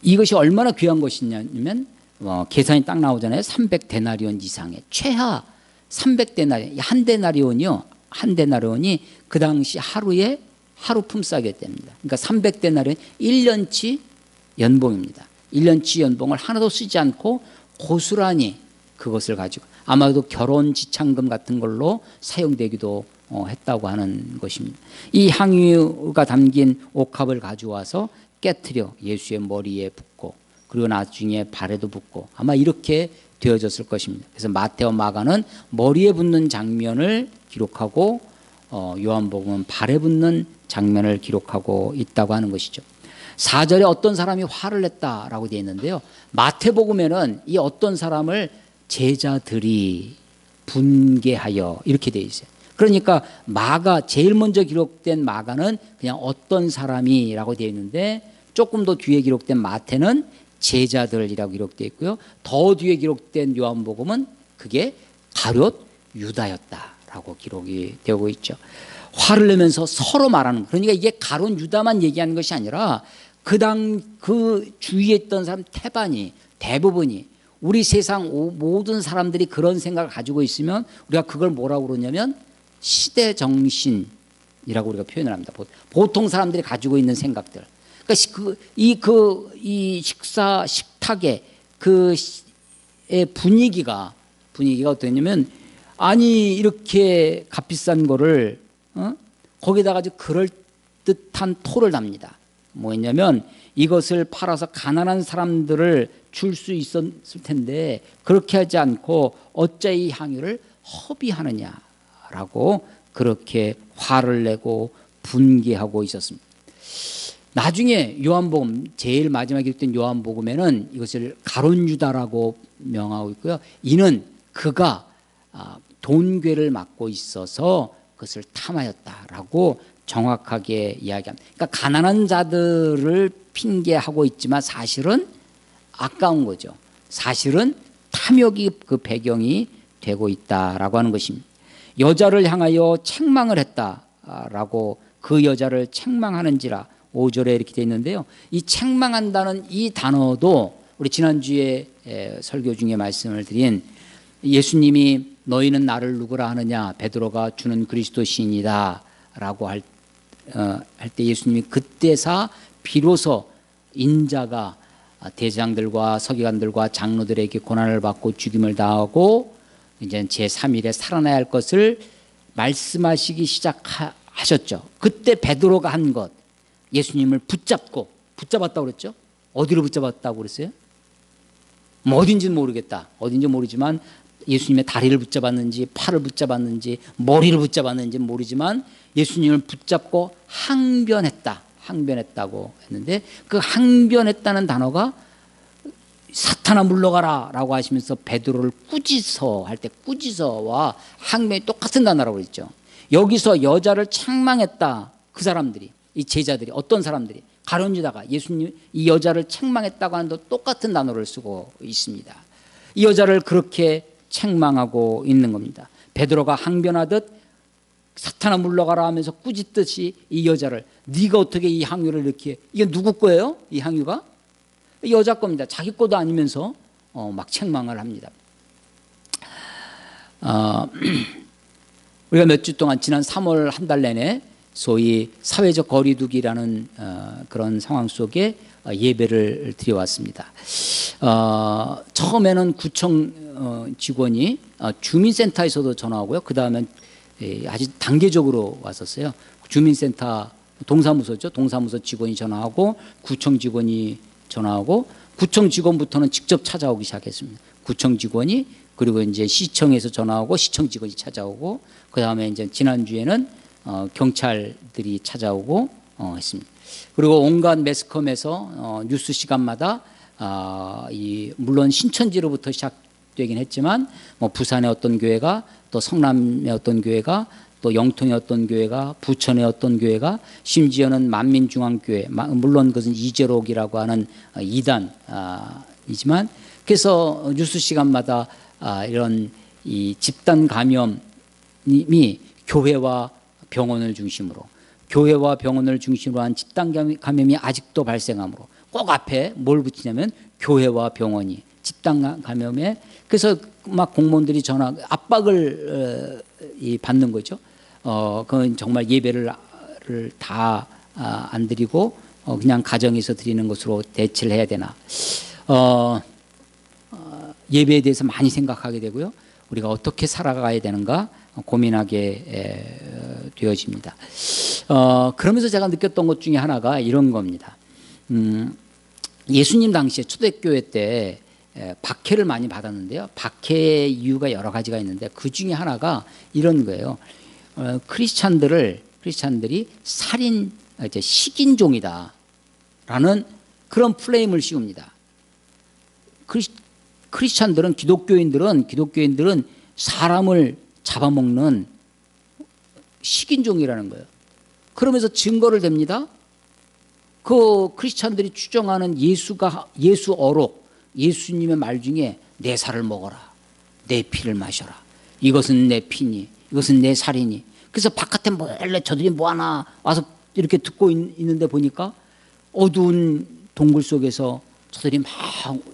이것이 얼마나 귀한 것이냐면 계산이 딱 나오잖아요. 300데나리온 이상의, 최하 300데나리온, 한 데나리온이요 한 데나리온이 그 당시 하루에 하루 품삯이었답니다. 그러니까 300데나리온 1년치 연봉입니다. 1년치 연봉을 하나도 쓰지 않고 고스란히 그것을 가지고 아마도 결혼 지참금 같은 걸로 사용되기도 했다고 하는 것입니다. 이 향유가 담긴 옥합을 가져와서 깨트려 예수의 머리에 붓고 그리고 나중에 발에도 붓고 아마 이렇게 되어졌을 것입니다. 그래서 마태와 마가는 머리에 붓는 장면을 기록하고 요한복음은 발에 붓는 장면을 기록하고 있다고 하는 것이죠. 4절에 어떤 사람이 화를 냈다라고 되어 있는데요. 마태복음에는 이 어떤 사람을 제자들이 분개하여 이렇게 되어 있어요. 그러니까 마가 제일 먼저 기록된 마가는 그냥 어떤 사람이라고 되어 있는데 조금 더 뒤에 기록된 마태는 제자들이라고 기록되어 있고요. 더 뒤에 기록된 요한복음은 그게 가룟 유다였다라고 기록이 되고 있죠. 화를 내면서 서로 말하는, 그러니까 이게 가룟 유다만 얘기하는 것이 아니라 그 주위에 있던 사람 대부분이 우리 세상 모든 사람들이 그런 생각을 가지고 있으면 우리가 그걸 뭐라고 그러냐면 시대 정신이라고 우리가 표현을 합니다. 보통 사람들이 가지고 있는 생각들. 그러니까 이 식탁의 분위기가 어떠냐면, 아니 이렇게 값비싼 거를 거기다가 아주 그럴 듯한 토를 답니다. 뭐였냐면 이것을 팔아서 가난한 사람들을 줄 수 있었을 텐데 그렇게 하지 않고 어째 이 향유를 허비하느냐라고 그렇게 화를 내고 분개하고 있었습니다. 나중에 요한복음 제일 마지막에 기록된 요한복음에는 이것을 가룟 유다라고 명하고 있고요. 이는 그가 돈괴를 맡고 있어서 그것을 탐하였다라고 정확하게 이야기합니다. 그러니까 가난한 자들을 핑계하고 있지만 사실은 아까운 거죠. 사실은 탐욕이 그 배경이 되고 있다라고 하는 것입니다. 여자를 향하여 책망을 했다라고 그 여자를 책망하는지라 5절에 이렇게 되어 있는데요. 이 책망한다는 이 단어도 우리 지난주에 설교 중에 말씀을 드린 예수님이 너희는 나를 누구라 하느냐, 베드로가 주는 그리스도 시인이다 라고 할 때 예수님이 그때사 비로소 인자가 대장들과 서기관들과 장로들에게 고난을 받고 죽임을 당하고 이제 제3일에 살아나야 할 것을 말씀하시기 시작하셨죠. 그때 베드로가 한 것, 예수님을 붙잡았다고 그랬죠. 어디로 붙잡았다고 그랬어요? 뭐 어딘지는 모르겠다. 어딘지 모르지만 예수님의 다리를 붙잡았는지 팔을 붙잡았는지 머리를 붙잡았는지 모르지만 예수님을 붙잡고 항변했다고 했는데, 그 항변했다는 단어가 사탄아 물러가라 라고 하시면서 베드로를 꾸짖어 할 때 꾸짖어와 항변이 똑같은 단어라고 했죠. 여기서 여자를 책망했다, 그 사람들이, 이 제자들이, 어떤 사람들이 가룟 유다가 예수님 이 여자를 책망했다고 하는 도 똑같은 단어를 쓰고 있습니다. 이 여자를 그렇게 책망하고 있는 겁니다. 베드로가 항변하듯 사탄아 물러가라 하면서 꾸짖듯이 이 여자를, 네가 어떻게 이 향유를 이렇게, 이게 누구 거예요? 이 향유가 이 여자 겁니다. 자기 것도 아니면서 막 책망을 합니다. 우리가 몇 주 동안 지난 3월 한 달 내내 소위 사회적 거리두기라는 그런 상황 속에 예배를 드려왔습니다. 처음에는 구청 직원이 주민센터에서도 전화오고요. 그 다음에 아주 단계적으로 왔었어요. 주민센터 동사무소죠. 동사무소 직원이 전화하고 구청 직원이 전화하고, 구청 직원부터는 직접 찾아오기 시작했습니다. 구청 직원이, 그리고 이제 시청에서 전화하고 시청 직원이 찾아오고, 그 다음에 이제 지난주에는 경찰들이 찾아오고 했습니다. 그리고 온갖 매스컴에서 뉴스 시간마다 물론 신천지로부터 시작되긴 했지만 부산의 어떤 교회가, 또 성남의 어떤 교회가, 또 영통의 어떤 교회가, 부천의 어떤 교회가, 심지어는 만민중앙교회, 물론 그것은 이재록이라고 하는 이단이지만, 그래서 뉴스 시간마다 이런 이 집단 감염이 교회와 병원을 중심으로 한 집단 감염이 아직도 발생하므로 꼭 앞에 뭘 붙이냐면 교회와 병원이 집단 감염에, 그래서 막 공무원들이 압박을 받는 거죠. 그건 정말 예배를 다 안 드리고 그냥 가정에서 드리는 것으로 대체를 해야 되나. 예배에 대해서 많이 생각하게 되고요. 우리가 어떻게 살아가야 되는가 고민하게 되어집니다. 그러면서 제가 느꼈던 것 중에 하나가 이런 겁니다. 예수님 당시에 초대교회 때 박해를 많이 받았는데요. 박해의 이유가 여러 가지가 있는데 그 중에 하나가 이런 거예요. 크리스찬들이 살인, 이제 식인종이다라는 그런 플레임을 씌웁니다. 크리스찬들은 기독교인들은 사람을 잡아먹는 식인종이라는 거예요. 그러면서 증거를 댑니다. 그 크리스찬들이 추정하는 예수 어록, 예수님의 말 중에 내 살을 먹어라, 내 피를 마셔라, 이것은 내 피니, 이것은 내 살이니. 그래서 바깥에 몰래 저들이 뭐하나 와서 이렇게 듣고 있는데 보니까 어두운 동굴 속에서 저들이 막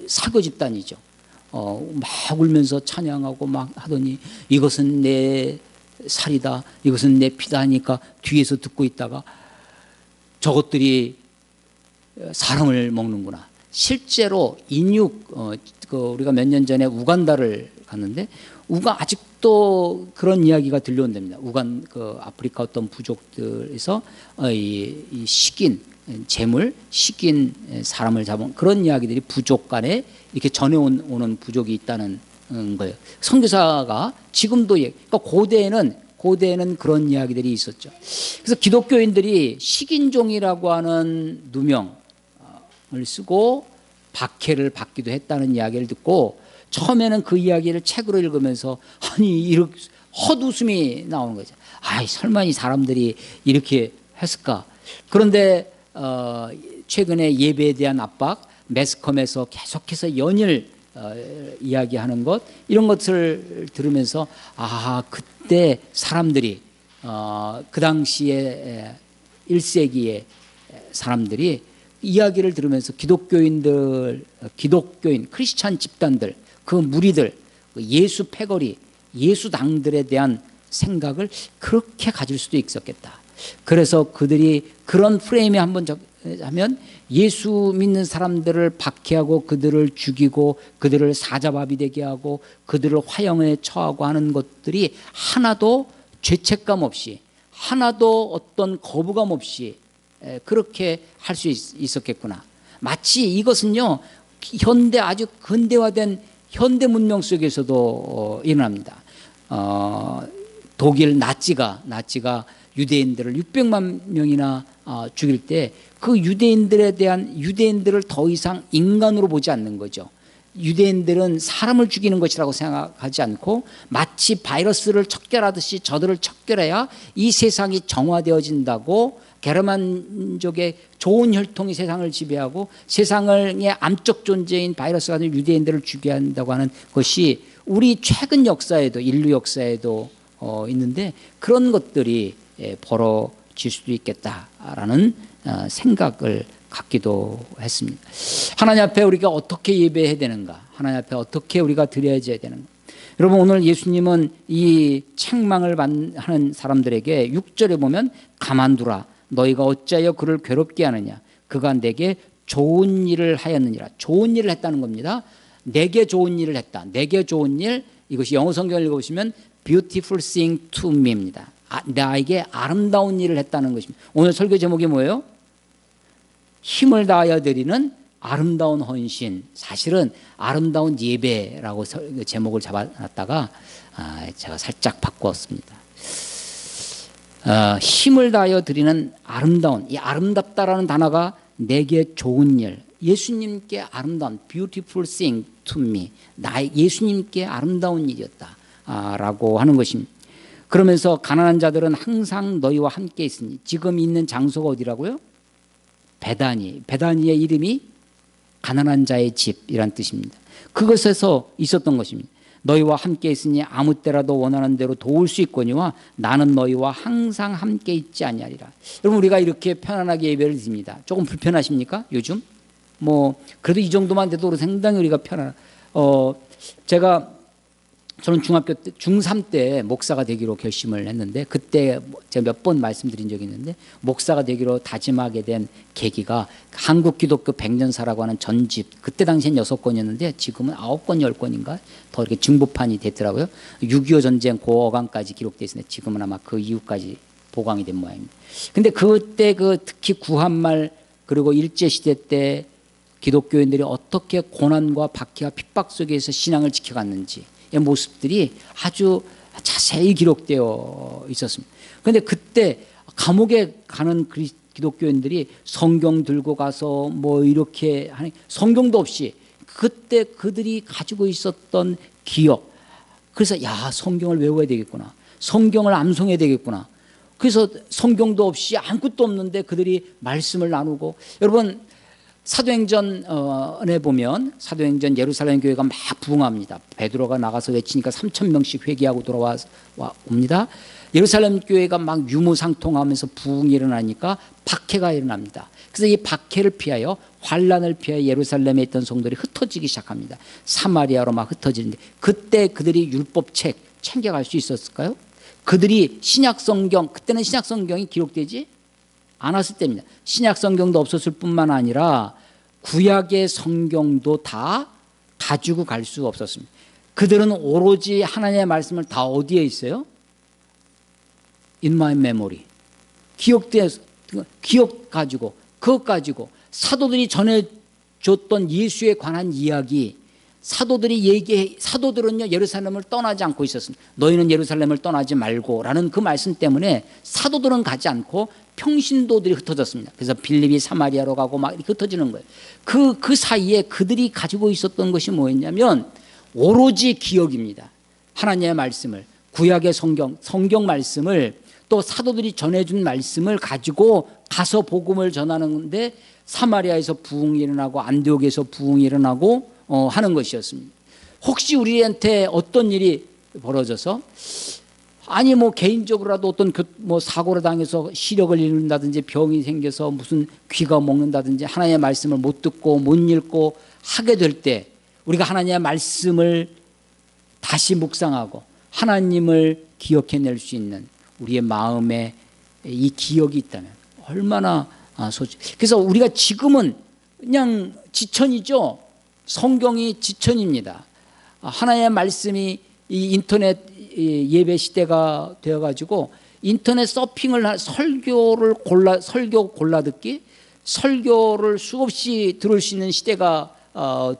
사교 집단이죠. 막 울면서 찬양하고 막 하더니 이것은 내 살이다, 이것은 내 피다 하니까 뒤에서 듣고 있다가 저것들이 사람을 먹는구나. 실제로 인육, 우리가 몇 년 전에 우간다를 갔는데 아직도 그런 이야기가 들려온답니다. 아프리카 어떤 부족들에서 이 식인 재물, 식인 사람을 잡은 그런 이야기들이 부족 간에 이렇게 전해오는 부족이 있다는 거예요. 선교사가 지금도 그러니까 고대에는 그런 이야기들이 있었죠. 그래서 기독교인들이 식인종이라고 하는 누명을 쓰고 박해를 받기도 했다는 이야기를 듣고 처음에는 그 이야기를 책으로 읽으면서 아니 이렇게 헛웃음이 나오는 거죠. 아이 설마 이 사람들이 이렇게 했을까? 그런데 최근에 예배에 대한 압박, 매스컴에서 계속해서 연일 이야기하는 것 이런 것을 들으면서 그때 사람들이 그 당시에 1세기의 사람들이 이야기를 들으면서 기독교인, 크리스찬 집단들, 그 무리들, 예수 패거리, 예수당들에 대한 생각을 그렇게 가질 수도 있었겠다. 그래서 그들이 그런 프레임에 한번 하면 예수 믿는 사람들을 박해하고 그들을 죽이고 그들을 사자밥이 되게 하고 그들을 화형에 처하고 하는 것들이 하나도 죄책감 없이 하나도 어떤 거부감 없이 그렇게 할 수 있었겠구나. 마치 이것은요 아주 근대화된 현대 문명 속에서도 일어납니다. 독일 나치가 유대인들을 600만 명이나 죽일 때 그 유대인들을 더 이상 인간으로 보지 않는 거죠. 유대인들은 사람을 죽이는 것이라고 생각하지 않고 마치 바이러스를 척결하듯이 저들을 척결해야 이 세상이 정화되어진다고 게르만족의 좋은 혈통이 세상을 지배하고 세상의 암적 존재인 바이러스 같은 유대인들을 죽여야 한다고 하는 것이 우리 최근 역사에도 인류 역사에도 있는데 그런 것들이 벌어질 수도 있겠다라는 생각을 갖기도 했습니다. 하나님 앞에 우리가 어떻게 예배해야 되는가? 하나님 앞에 어떻게 우리가 드려야 되는가? 여러분 오늘 예수님은 이 책망을 하는 사람들에게 6절에 보면 가만두라 너희가 어찌하여 그를 괴롭게 하느냐 그가 내게 좋은 일을 하였느니라. 좋은 일을 했다는 겁니다. 내게 좋은 일을 했다. 내게 좋은 일 이것이 영어 성경을 읽어보시면 beautiful thing to me입니다. 나에게 아름다운 일을 했다는 것입니다. 오늘 설교 제목이 뭐예요? 힘을 다하여 드리는 아름다운 헌신. 사실은 아름다운 예배라고 제목을 잡아놨다가 제가 살짝 바꾸었습니다. 힘을 다하여 드리는 아름다운, 이 아름답다라는 단어가 내게 좋은 일, 예수님께 아름다운 beautiful thing to me, 예수님께 아름다운 일이었다 라고 하는 것입니다. 그러면서 가난한 자들은 항상 너희와 함께 있으니, 지금 있는 장소가 어디라고요? 베다니의 이름이 가난한 자의 집이란 뜻입니다. 그것에서 있었던 것입니다. 너희와 함께 있으니 아무 때라도 원하는 대로 도울 수 있거니와 나는 너희와 항상 함께 있지 아니하리라. 여러분 우리가 이렇게 편안하게 예배를 드립니다. 조금 불편하십니까? 요즘? 그래도 이 정도만 돼도 상당히 우리가 제가 저는 중학교 때, 중3 때 목사가 되기로 결심을 했는데, 그때 제가 몇 번 말씀드린 적이 있는데, 목사가 되기로 다짐하게 된 계기가 한국 기독교 100년사라고 하는 전집, 그때 당시엔 6권이었는데 지금은 9권, 10권인가 더 이렇게 증보판이 됐더라고요. 6.25 전쟁 고어강까지 기록되어 있는데 지금은 아마 그 이후까지 보강이 된 모양입니다. 근데 그때 그 특히 구한말 그리고 일제시대 때 기독교인들이 어떻게 고난과 박해와 핍박 속에서 신앙을 지켜갔는지 이 모습들이 아주 자세히 기록되어 있었습니다. 그런데 그때 감옥에 가는 기독교인들이 성경 들고 가서 뭐 이렇게 하는, 성경도 없이 그때 그들이 가지고 있었던 기억, 그래서 야, 성경을 외워야 되겠구나, 성경을 암송해야 되겠구나. 그래서 성경도 없이 아무것도 없는데 그들이 말씀을 나누고, 여러분 사도행전에 보면 사도행전 예루살렘 교회가 막 부흥합니다. 베드로가 나가서 외치니까 3,000명씩 회개하고 돌아옵니다. 예루살렘 교회가 막 유무상통하면서 부흥이 일어나니까 박해가 일어납니다. 그래서 이 박해를 피하여, 환란을 피하여 예루살렘에 있던 성도들이 흩어지기 시작합니다. 사마리아로 막 흩어지는데, 그때 그들이 율법책 챙겨갈 수 있었을까요? 그들이 신약성경, 그때는 신약성경이 기록되지 않았을 때입니다. 신약성경도 없었을 뿐만 아니라 구약의 성경도 다 가지고 갈 수 없었습니다. 그들은 오로지 하나님의 말씀을 다 어디에 있어요? In my memory. 기억 가지고, 그것 가지고 사도들이 전해줬던 예수에 관한 이야기, 사도들은요 예루살렘을 떠나지 않고 있었습니다. 너희는 예루살렘을 떠나지 말고 라는 그 말씀 때문에 사도들은 가지 않고 평신도들이 흩어졌습니다. 그래서 빌립이 사마리아로 가고 막 이렇게 흩어지는 거예요. 그 사이에 그들이 가지고 있었던 것이 뭐였냐면 오로지 기억입니다. 하나님의 말씀을, 구약의 성경 말씀을, 또 사도들이 전해준 말씀을 가지고 가서 복음을 전하는데 사마리아에서 부흥이 일어나고 안디옥에서 부흥이 일어나고 하는 것이었습니다. 혹시 우리한테 어떤 일이 벌어져서, 아니 뭐 개인적으로라도 어떤 뭐 사고를 당해서 시력을 잃는다든지 병이 생겨서 무슨 귀가 먹는다든지 하나님의 말씀을 못 듣고 못 읽고 하게 될 때, 우리가 하나님의 말씀을 다시 묵상하고 하나님을 기억해낼 수 있는 우리의 마음에 이 기억이 있다면 얼마나 그래서 우리가 지금은 그냥 지천이죠. 성경이 지천입니다. 하나님의 말씀이 이 인터넷 예배 시대가 되어가지고 인터넷 서핑을 설교 골라 듣기, 설교를 수없이 들을 수 있는 시대가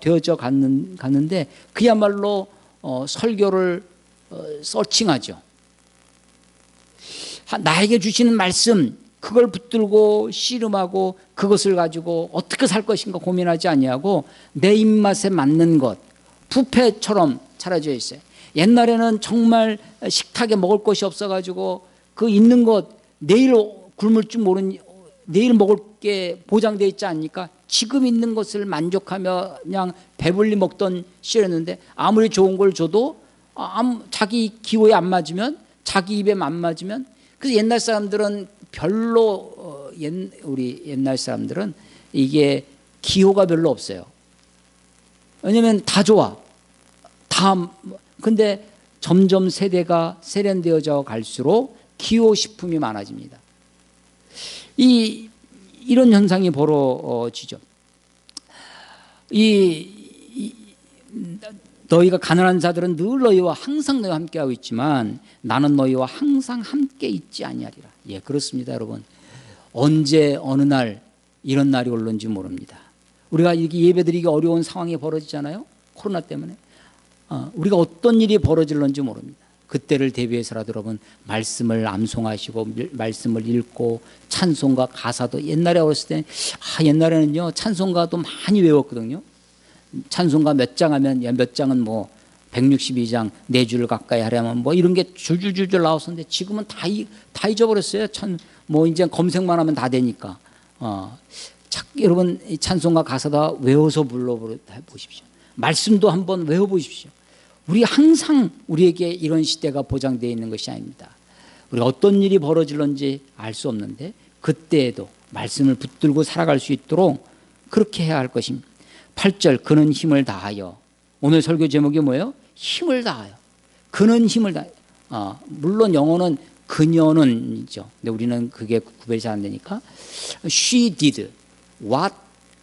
되어져 갔는데 그야말로 설교를 서칭하죠. 나에게 주시는 말씀, 그걸 붙들고 씨름하고 그것을 가지고 어떻게 살 것인가 고민하지 아니하고 내 입맛에 맞는 것, 뷔페처럼 차려져 있어요. 옛날에는 정말 식탁에 먹을 것이 없어가지고 그 있는 것, 내일 굶을 줄 모르는, 내일 먹을 게 보장되어 있지 않습니까? 지금 있는 것을 만족하며 그냥 배불리 먹던 시절이었는데, 아무리 좋은 걸 줘도 자기 기호에 안 맞으면, 자기 입에 안 맞으면, 그래서 옛날 사람들은 별로 우리 옛날 사람들은 이게 기호가 별로 없어요. 왜냐하면 다 좋아. 근데 점점 세대가 세련되어져 갈수록 기호식품이 많아집니다. 이런 현상이 벌어지죠. 너희가 가난한 자들은 늘 너희와 항상 너희와 함께하고 있지만 나는 너희와 항상 함께 있지 아니하리라. 예, 그렇습니다, 여러분. 언제 어느 날 이런 날이 올는지 모릅니다. 우리가 이렇게 예배드리기 어려운 상황이 벌어지잖아요. 코로나 때문에. 우리가 어떤 일이 벌어질는지 모릅니다. 그때를 대비해서라도 여러분 말씀을 암송하시고 말씀을 읽고 찬송가 가사도, 옛날에 어렸을 때 옛날에는요 찬송가도 많이 외웠거든요. 찬송가 몇 장 하면 몇 장은 뭐 162장 4줄 가까이 하려면 뭐 이런 게 줄줄줄줄 나왔었는데 지금은 다 잊어버렸어요. 뭐 이제 검색만 하면 다 되니까. 여러분 이 찬송가 가사다 외워서 불러보십시오. 말씀도 한번 외워보십시오. 우리 항상 우리에게 이런 시대가 보장되어 있는 것이 아닙니다. 우리가 어떤 일이 벌어질는지 알 수 없는데 그때에도 말씀을 붙들고 살아갈 수 있도록 그렇게 해야 할 것입니다. 8절, 그는 힘을 다하여. 오늘 설교 제목이 뭐예요? 힘을 다하여. 그는 힘을 다. 물론 영어는 그녀는이죠. 근데 우리는 그게 구별이 잘 안 되니까 she did what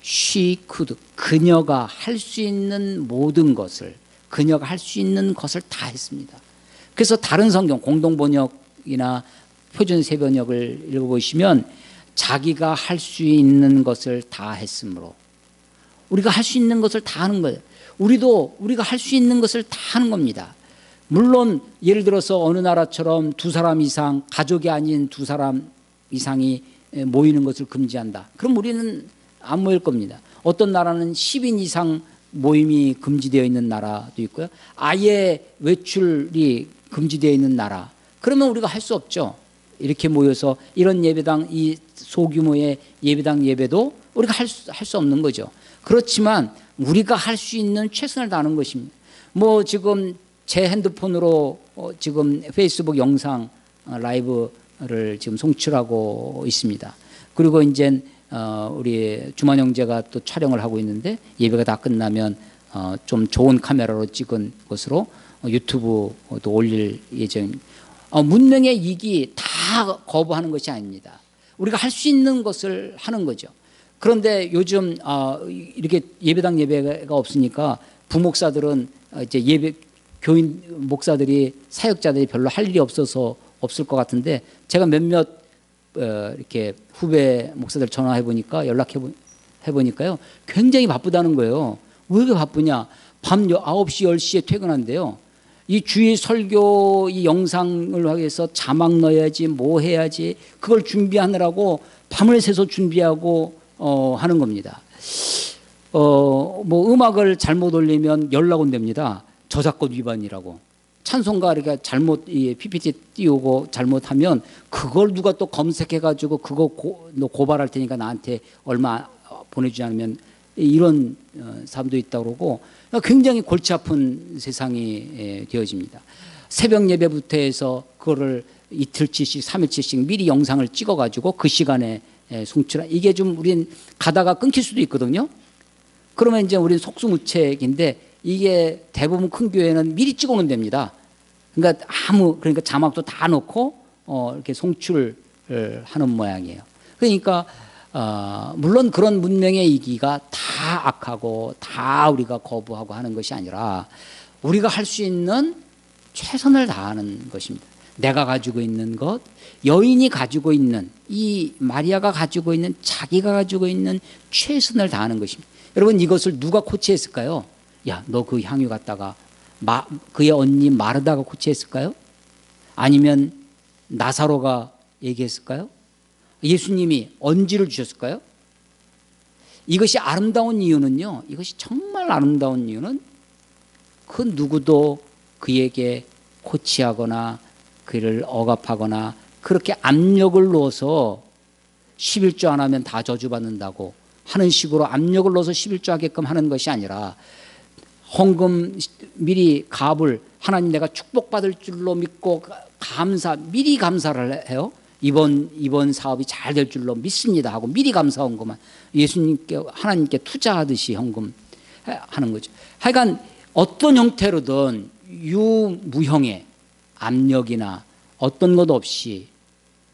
she could. 그녀가 할 수 있는 모든 것을, 그녀가 할 수 있는 것을 다 했습니다. 그래서 다른 성경 공동번역이나 표준세번역을 읽어보시면 자기가 할 수 있는 것을 다 했으므로, 우리가 할 수 있는 것을 다 하는 거예요. 우리도 우리가 할 수 있는 것을 다 하는 겁니다. 물론 예를 들어서 어느 나라처럼 두 사람 이상, 가족이 아닌 두 사람 이상이 모이는 것을 금지한다. 그럼 우리는 안 모일 겁니다. 어떤 나라는 10인 이상 모임이 금지되어 있는 나라도 있고요. 아예 외출이 금지되어 있는 나라. 그러면 우리가 할 수 없죠. 이렇게 모여서 이런 예배당, 이 소규모의 예배당 예배도 우리가 할 수 없는 거죠. 그렇지만 우리가 할 수 있는 최선을 다하는 것입니다. 뭐 지금 제 핸드폰으로 지금 페이스북 영상 라이브를 지금 송출하고 있습니다. 그리고 이제 우리 주만 형제가 또 촬영을 하고 있는데 예배가 다 끝나면 좀 좋은 카메라로 찍은 것으로 유튜브도 올릴 예정입니다. 문명의 이익이 다 거부하는 것이 아닙니다. 우리가 할 수 있는 것을 하는 거죠. 그런데 요즘 이렇게 예배당 예배가 없으니까 부목사들은 이제 교인 목사들이, 사역자들이 별로 할 일이 없어서 없을 것 같은데, 제가 몇몇 이렇게 후배 목사들 전화해 보니까, 연락해 보니까요, 굉장히 바쁘다는 거예요. 왜 이렇게 바쁘냐? 밤 9시 10시에 퇴근한대요. 이 주일 설교 이 영상을 하기 위해서 자막 넣어야지, 뭐 해야지, 그걸 준비하느라고 밤을 새서 준비하고 하는 겁니다. 뭐 음악을 잘못 올리면 연락 온답니다. 저작권 위반이라고. 찬송가 이렇게 잘못 PPT 띄우고 잘못하면 그걸 누가 또 검색해가지고 그거 너 고발할 테니까 나한테 얼마 보내주지 않으면, 이런 사람도 있다고 그러고, 굉장히 골치 아픈 세상이 되어집니다. 새벽 예배부터 해서 그거를 이틀치씩 3일치씩 미리 영상을 찍어가지고 그 시간에 송출한, 이게 좀 우린 가다가 끊길 수도 있거든요. 그러면 이제 우리는 속수무책인데, 이게 대부분 큰 교회는 미리 찍어놓으면 됩니다. 그러니까 그러니까 자막도 다 넣고 이렇게 송출을 하는 모양이에요. 그러니까 물론 그런 문명의 이기가 다 악하고 다 우리가 거부하고 하는 것이 아니라 우리가 할 수 있는 최선을 다하는 것입니다. 내가 가지고 있는 것, 여인이 가지고 있는, 이 마리아가 가지고 있는, 자기가 가지고 있는 최선을 다하는 것입니다. 여러분, 이것을 누가 코치했을까요? 야, 너 그 향유 갖다가 그의 언니 마르다가 코치했을까요? 아니면 나사로가 얘기했을까요? 예수님이 언지를 주셨을까요? 이것이 아름다운 이유는요, 이것이 정말 아름다운 이유는 그 누구도 그에게 코치하거나 그를 억압하거나 그렇게 압력을 넣어서 11조 안 하면 다 저주받는다고 하는 식으로 압력을 넣어서 11조 하게끔 하는 것이 아니라, 헌금 미리 갑을 하나님 내가 축복받을 줄로 믿고 미리 감사를 해요. 이번 사업이 잘 될 줄로 믿습니다 하고 미리 감사한 것만 예수님께, 하나님께 투자하듯이 헌금 하는 거죠. 하여간 어떤 형태로든 유무형의 압력이나 어떤 것 없이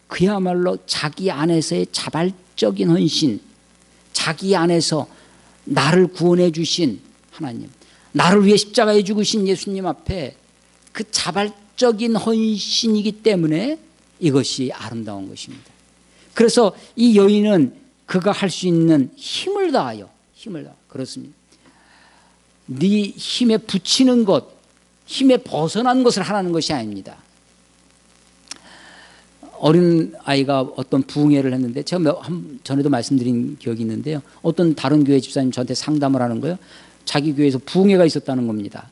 그야말로 자기 안에서의 자발적인 헌신, 자기 안에서 나를 구원해 주신 하나님, 나를 위해 십자가에 죽으신 예수님 앞에 그 자발적인 헌신이기 때문에 이것이 아름다운 것입니다. 그래서 이 여인은 그가 할 수 있는 힘을 다하여, 그렇습니다. 네 힘에 붙이는 것, 힘에 벗어난 것을 하라는 것이 아닙니다. 어린 아이가 어떤 부흥회를 했는데, 제가 전에도 말씀드린 기억이 있는데요, 어떤 다른 교회 집사님 저한테 상담을 하는 거예요. 자기 교회에서 부흥회가 있었다는 겁니다.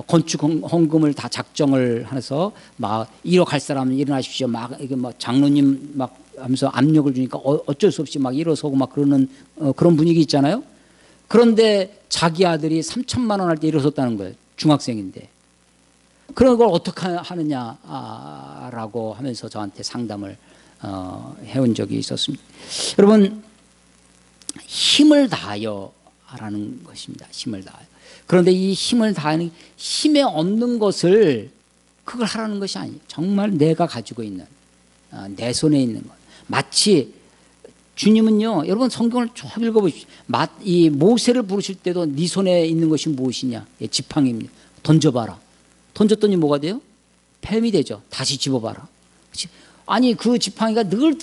건축 헌금을 다 작정을 해서 막 1억 할 사람은 일어나십시오. 이게 장로님 막 하면서 압력을 주니까 어쩔 수 없이 막 일어서고 막 그러는 그런 분위기 있잖아요. 그런데 자기 아들이 3천만 원 할 때 일어섰다는 거예요. 중학생인데. 그런 걸 어떻게 하느냐라고 하면서 저한테 상담을 해온 적이 있었습니다. 여러분, 힘을 다하여 하라는 것입니다. 힘을 다하여. 그런데 이 힘을 다하는, 힘에 없는 것을 그걸 하라는 것이 아니에요. 정말 내가 가지고 있는 내 손에 있는 것. 마치 주님은요, 여러분 성경을 쭉 읽어보십시오. 이 모세를 부르실 때도 네 손에 있는 것이 무엇이냐? 예, 지팡이입니다. 던져봐라. 던졌더니 뭐가 돼요? 뱀이 되죠. 다시 집어봐라. 그치? 아니 그 지팡이가 늘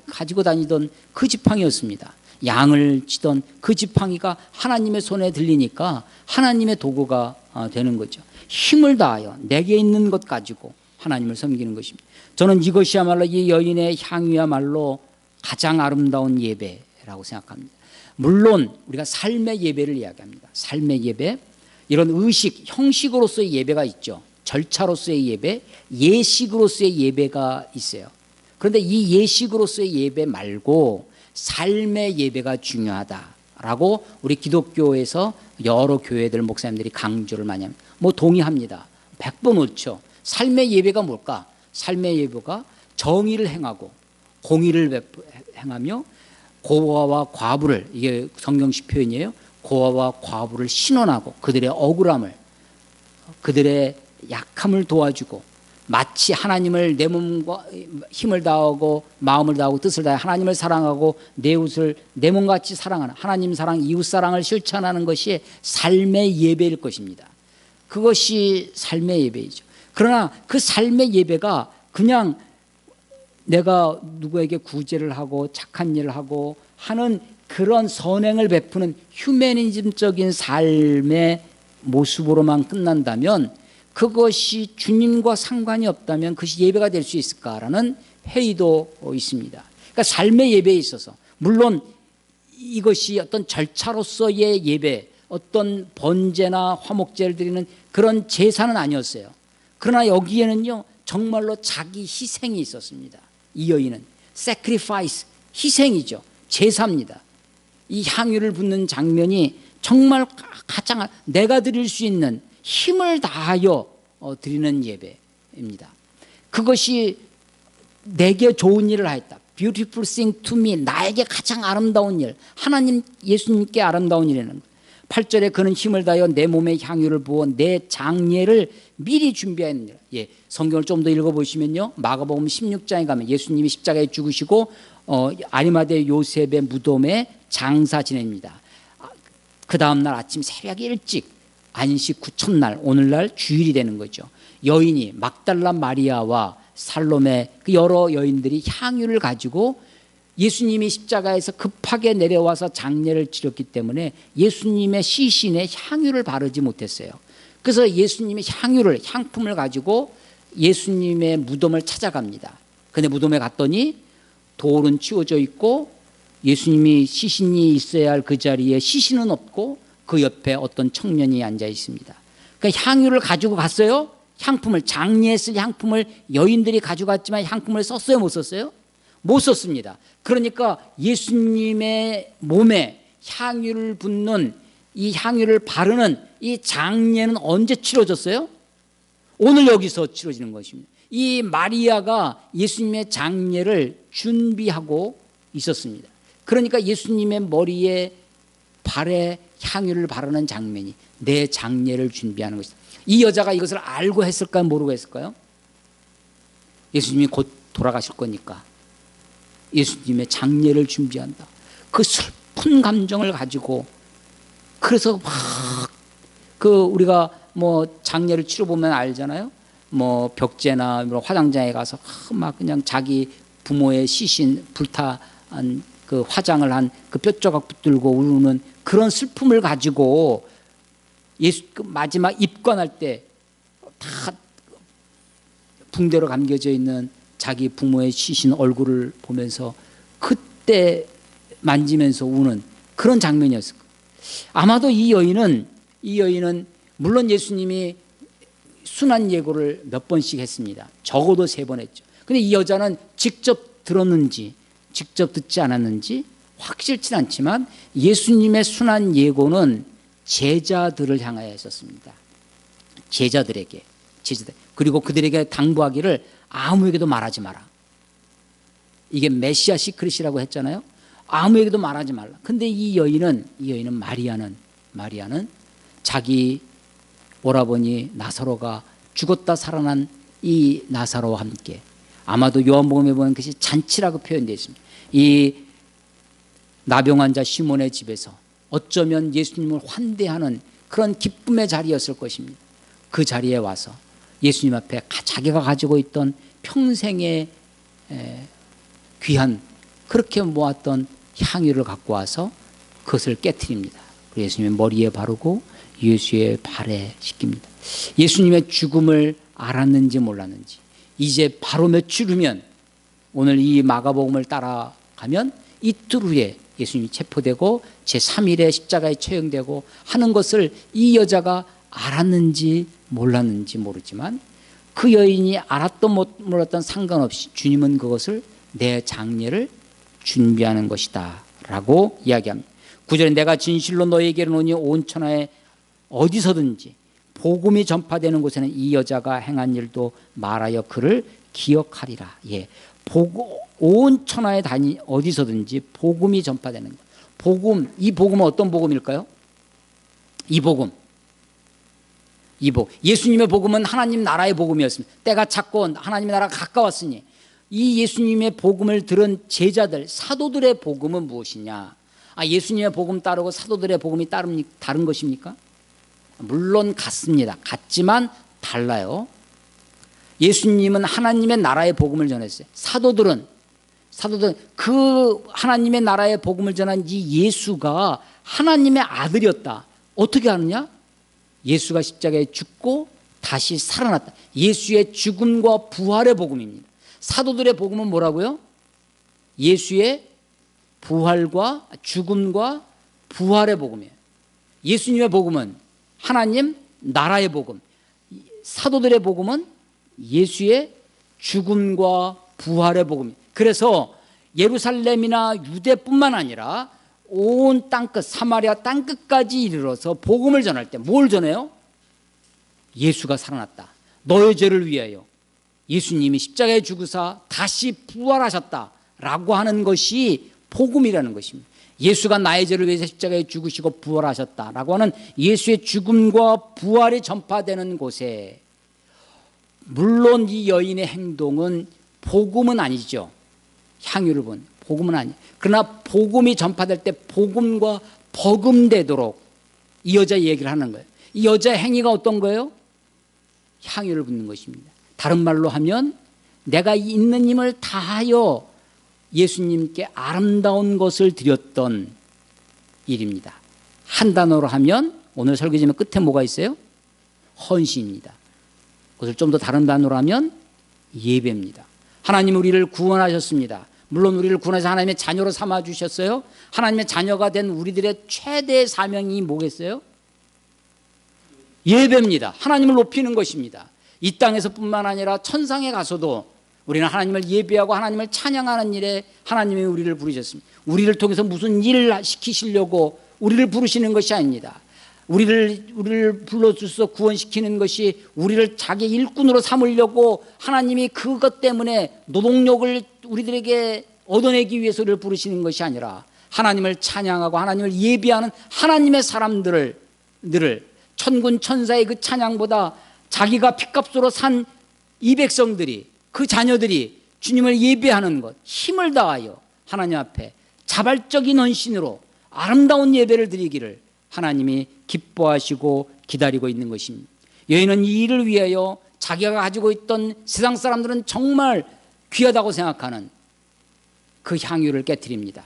가지고 다니던 그 지팡이였습니다. 양을 치던 그 지팡이가 하나님의 손에 들리니까 하나님의 도구가 되는 거죠. 힘을 다하여 내게 있는 것 가지고 하나님을 섬기는 것입니다. 저는 이것이야말로 이 여인의 향유야말로 가장 아름다운 예배라고 생각합니다. 물론 우리가 삶의 예배를 이야기합니다. 삶의 예배, 이런 의식, 형식으로서의 예배가 있죠. 절차로서의 예배, 예식으로서의 예배가 있어요. 그런데 이 예식으로서의 예배 말고 삶의 예배가 중요하다라고 우리 기독교에서 여러 교회들 목사님들이 강조를 많이 합니다. 뭐 동의합니다. 100번 옳죠. 삶의 예배가 뭘까? 삶의 예배가 정의를 행하고 공의를 행하며 고아와 과부를, 이게 성경식 표현이에요. 고아와 과부를 신원하고 그들의 억울함을, 그들의 약함을 도와주고, 마치 하나님을 내 몸과 힘을 다하고 마음을 다하고 뜻을 다해 하나님을 사랑하고 내 이웃을 내 몸같이 사랑하는 하나님 사랑, 이웃 사랑을 실천하는 것이 삶의 예배일 것입니다. 그것이 삶의 예배이죠. 그러나 그 삶의 예배가 그냥 내가 누구에게 구제를 하고 착한 일을 하고 하는 그런 선행을 베푸는 휴머니즘적인 삶의 모습으로만 끝난다면, 그것이 주님과 상관이 없다면 그것이 예배가 될 수 있을까라는 회의도 있습니다. 그러니까 삶의 예배에 있어서, 물론 이것이 어떤 절차로서의 예배, 어떤 번제나 화목제를 드리는 그런 제사는 아니었어요. 그러나 여기에는요, 정말로 자기 희생이 있었습니다. 이 여인은 sacrifice, 희생이죠. 제사입니다. 이 향유를 붓는 장면이 정말 가장 내가 드릴 수 있는 힘을 다하여 드리는 예배입니다. 그것이 내게 좋은 일을 하였다. Beautiful thing to me, 나에게 가장 아름다운 일, 하나님 예수님께 아름다운 일이라는 것. 8절에 그는 힘을 다하여 내 몸에 향유를 부어 내 장례를 미리 준비하였느니라. 예, 성경을 좀 더 읽어보시면요, 마가복음 16장에 가면 예수님이 십자가에 죽으시고 아리마대 요셉의 무덤에 장사 지냅니다. 그 다음날 아침 새벽 일찍 안식 후 첫날, 오늘날 주일이 되는 거죠. 여인이 막달라 마리아와 살로메, 그 여러 여인들이 향유를 가지고 예수님이 십자가에서 급하게 내려와서 장례를 치렀기 때문에 예수님의 시신에 향유를 바르지 못했어요. 그래서 예수님의 향품을 가지고 예수님의 무덤을 찾아갑니다. 근데 무덤에 갔더니 돌은 치워져 있고 예수님이 시신이 있어야 할 그 자리에 시신은 없고 그 옆에 어떤 청년이 앉아 있습니다. 그러니까 향유를 가지고 갔어요. 향품을, 장례에 쓸 향품을 여인들이 가져갔지만 향품을 썼어요, 못 썼어요? 못 썼습니다. 그러니까 예수님의 몸에 향유를 붓는, 이 향유를 바르는 이 장례는 언제 치러졌어요? 오늘 여기서 치러지는 것입니다. 이 마리아가 예수님의 장례를 준비하고 있었습니다. 그러니까 예수님의 머리에 발에 향유를 바르는 장면이 내 장례를 준비하는 것이다. 이 여자가 이것을 알고 했을까요? 모르고 했을까요? 예수님이 곧 돌아가실 거니까 예수님의 장례를 준비한다. 그 슬픈 감정을 가지고, 그래서 막 우리가 뭐 장례를 치러 보면 알잖아요. 뭐 벽제나 화장장에 가서 막 그냥 자기 부모의 시신 불타한 그 화장을 한 그 뼈조각 붙들고 우는 그런 슬픔을 가지고 예수 마지막 입관할 때 다 붕대로 감겨져 있는 자기 부모의 시신 얼굴을 보면서 그때 만지면서 우는 그런 장면이었을 거예요. 아마도 이 여인은 물론 예수님이 순환 예고를 몇 번씩 했습니다. 적어도 3번 했죠. 근데 이 여자는 직접 들었는지 직접 듣지 않았는지 확실치 않지만 예수님의 순환 예고는 제자들을 향하여 했었습니다. 제자들에게. 그리고 그들에게 당부하기를 아무에게도 말하지 마라. 이게 메시아 시크릿이라고 했잖아요. 아무에게도 말하지 말라. 근데 이 여인은 마리아는 자기 오라버니 나사로가 죽었다 살아난 이 나사로와 함께, 아마도 요한복음에 보면 그것이 잔치라고 표현되어 있습니다. 이 나병 환자 시몬의 집에서 어쩌면 예수님을 환대하는 그런 기쁨의 자리였을 것입니다. 그 자리에 와서 예수님 앞에 자기가 가지고 있던 평생의 귀한 그렇게 모았던 향유를 갖고 와서 그것을 깨트립니다. 예수님의 머리에 바르고 예수의 발에 씻깁니다. 예수님의 죽음을 알았는지 몰랐는지, 이제 바로 며칠 후면, 오늘 이 마가복음을 따라가면 이틀 후에 예수님이 체포되고 제3일에 십자가에 처형되고 하는 것을 이 여자가 알았는지 몰랐는지 모르지만, 그 여인이 알았던 몰랐던 상관없이 주님은 그것을 내 장례를 준비하는 것이다 라고 이야기합니다. 9절에 내가 진실로 너에게 이르노니 온 천하에 어디서든지 복음이 전파되는 곳에는 이 여자가 행한 일도 말하여 그를 기억하리라. 예, 온 천하에 어디서든지 복음이 전파되는 것. 복음, 이 복음은 어떤 복음일까요? 이 복음. 예수님의 복음은 하나님 나라의 복음이었습니다. 때가 찼고 하나님의 나라가 가까웠으니 이 예수님의 복음을 들은 제자들, 사도들의 복음은 무엇이냐? 예수님의 복음 따르고 사도들의 복음이 다른 것입니까? 물론 같습니다. 같지만 달라요. 예수님은 하나님의 나라의 복음을 전했어요. 사도들은 그 하나님의 나라의 복음을 전한 이 예수가 하나님의 아들이었다. 어떻게 아느냐? 예수가 십자가에 죽고 다시 살아났다. 예수의 죽음과 부활의 복음입니다. 사도들의 복음은 뭐라고요? 예수의 부활과 죽음과 부활의 복음이에요. 예수님의 복음은 하나님 나라의 복음, 사도들의 복음은 예수의 죽음과 부활의 복음이에요. 그래서 예루살렘이나 유대뿐만 아니라 온 땅끝, 사마리아 땅끝까지 이르러서 복음을 전할 때 뭘 전해요? 예수가 살아났다. 너의 죄를 위하여 예수님이 십자가에 죽으사 다시 부활하셨다라고 하는 것이 복음이라는 것입니다. 예수가 나의 죄를 위해서 십자가에 죽으시고 부활하셨다라고 하는 예수의 죽음과 부활이 전파되는 곳에, 물론 이 여인의 행동은 복음은 아니죠. 향유를 본 복음은 아니에요. 그러나 복음이 전파될 때 복음과 버금되도록 이 여자 얘기를 하는 거예요. 이 여자의 행위가 어떤 거예요? 향유를 붓는 것입니다. 다른 말로 하면 내가 있는 힘을 다하여 예수님께 아름다운 것을 드렸던 일입니다. 한 단어로 하면 오늘 설교 제목 끝에 뭐가 있어요? 헌신입니다. 그것을 좀 더 다른 단어로 하면 예배입니다. 하나님 우리를 구원하셨습니다. 물론 우리를 구원해서 하나님의 자녀로 삼아주셨어요. 하나님의 자녀가 된 우리들의 최대의 사명이 뭐겠어요? 예배입니다. 하나님을 높이는 것입니다. 이 땅에서뿐만 아니라 천상에 가서도 우리는 하나님을 예배하고 하나님을 찬양하는 일에 하나님이 우리를 부르셨습니다. 우리를 통해서 무슨 일을 시키시려고 우리를 부르시는 것이 아닙니다. 우리를 불러주셔서 구원시키는 것이 우리를 자기 일꾼으로 삼으려고 하나님이 그것 때문에 노동력을 우리들에게 얻어내기 위해서 우리를 부르시는 것이 아니라 하나님을 찬양하고 하나님을 예배하는 하나님의 사람들을 천군 천사의 그 찬양보다 자기가 핏값으로 산 이 백성들이, 그 자녀들이 주님을 예배하는 것, 힘을 다하여 하나님 앞에 자발적인 헌신으로 아름다운 예배를 드리기를 하나님이 기뻐하시고 기다리고 있는 것입니다. 여인은 이 일을 위하여 자기가 가지고 있던 세상 사람들은 정말 귀하다고 생각하는 그 향유를 깨트립니다.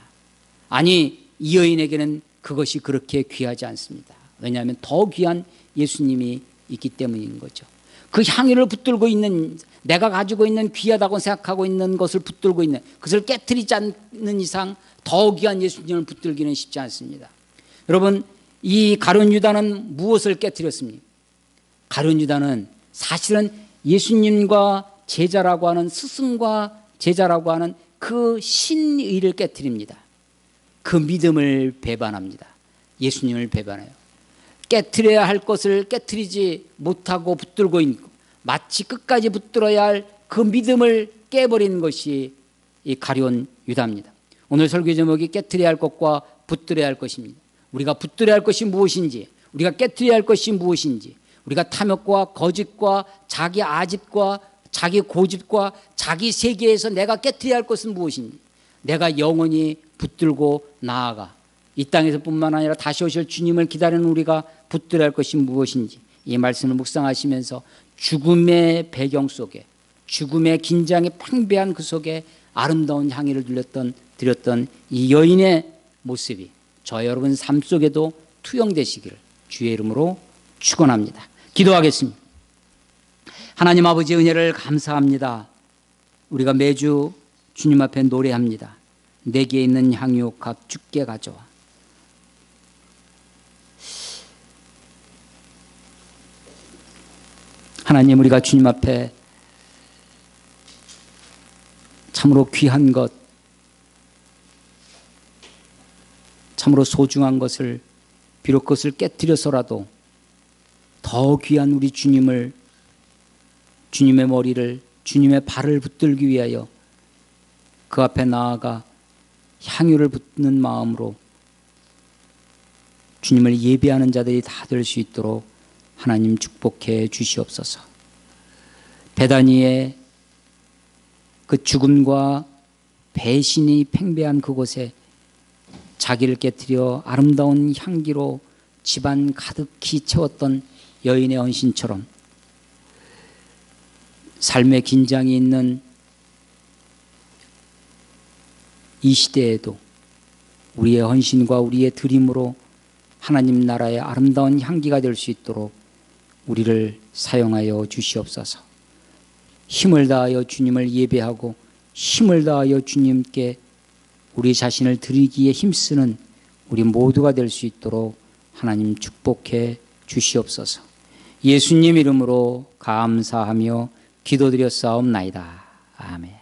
아니, 이 여인에게는 그것이 그렇게 귀하지 않습니다. 왜냐하면 더 귀한 예수님이 있기 때문인 거죠. 그 향유를 붙들고 있는, 내가 가지고 있는 귀하다고 생각하고 있는 것을 붙들고 있는, 그것을 깨트리지 않는 이상 더 귀한 예수님을 붙들기는 쉽지 않습니다. 여러분, 이 가룟 유다는 무엇을 깨트렸습니까? 가룟 유다는 사실은 예수님과 제자라고 하는, 스승과 제자라고 하는 그 신의를 깨트립니다. 그 믿음을 배반합니다. 예수님을 배반해요. 깨트려야 할 것을 깨트리지 못하고 붙들고 있고, 마치 끝까지 붙들어야 할 그 믿음을 깨버리는 것이 이 가룟 유다입니다. 오늘 설교 제목이 깨트려야 할 것과 붙들어야 할 것입니다. 우리가 붙들어야 할 것이 무엇인지, 우리가 깨트려야 할 것이 무엇인지, 우리가 탐욕과 거짓과 자기 아집과 자기 고집과 자기 세계에서 내가 깨트려야 할 것은 무엇인지, 내가 영원히 붙들고 나아가 이 땅에서 뿐만 아니라 다시 오실 주님을 기다리는 우리가 붙들어야 할 것이 무엇인지, 이 말씀을 묵상하시면서 죽음의 배경 속에, 죽음의 긴장이 팽배한 그 속에 아름다운 향기를 드렸던 이 여인의 모습이 저 여러분 삶 속에도 투영되시기를 주의 이름으로 축원합니다. 기도하겠습니다. 하나님 아버지, 은혜를 감사합니다. 우리가 매주 주님 앞에 노래합니다. 내게 있는 향유 값 주께 가져와. 하나님, 우리가 주님 앞에 참으로 귀한 것, 참으로 소중한 것을, 비록 그것을 깨뜨려서라도 더 귀한 우리 주님을, 주님의 머리를, 주님의 발을 붙들기 위하여 그 앞에 나아가 향유를 붓는 마음으로 주님을 예배하는 자들이 다 될 수 있도록 하나님 축복해 주시옵소서. 베다니의 그 죽음과 배신이 팽배한 그곳에 자기를 깨뜨려 아름다운 향기로 집안 가득히 채웠던 여인의 헌신처럼 삶의 긴장이 있는 이 시대에도 우리의 헌신과 우리의 드림으로 하나님 나라의 아름다운 향기가 될 수 있도록 우리를 사용하여 주시옵소서. 힘을 다하여 주님을 예배하고 힘을 다하여 주님께 우리 자신을 드리기에 힘쓰는 우리 모두가 될 수 있도록 하나님 축복해 주시옵소서. 예수님 이름으로 감사하며 기도드렸사옵나이다. 아멘.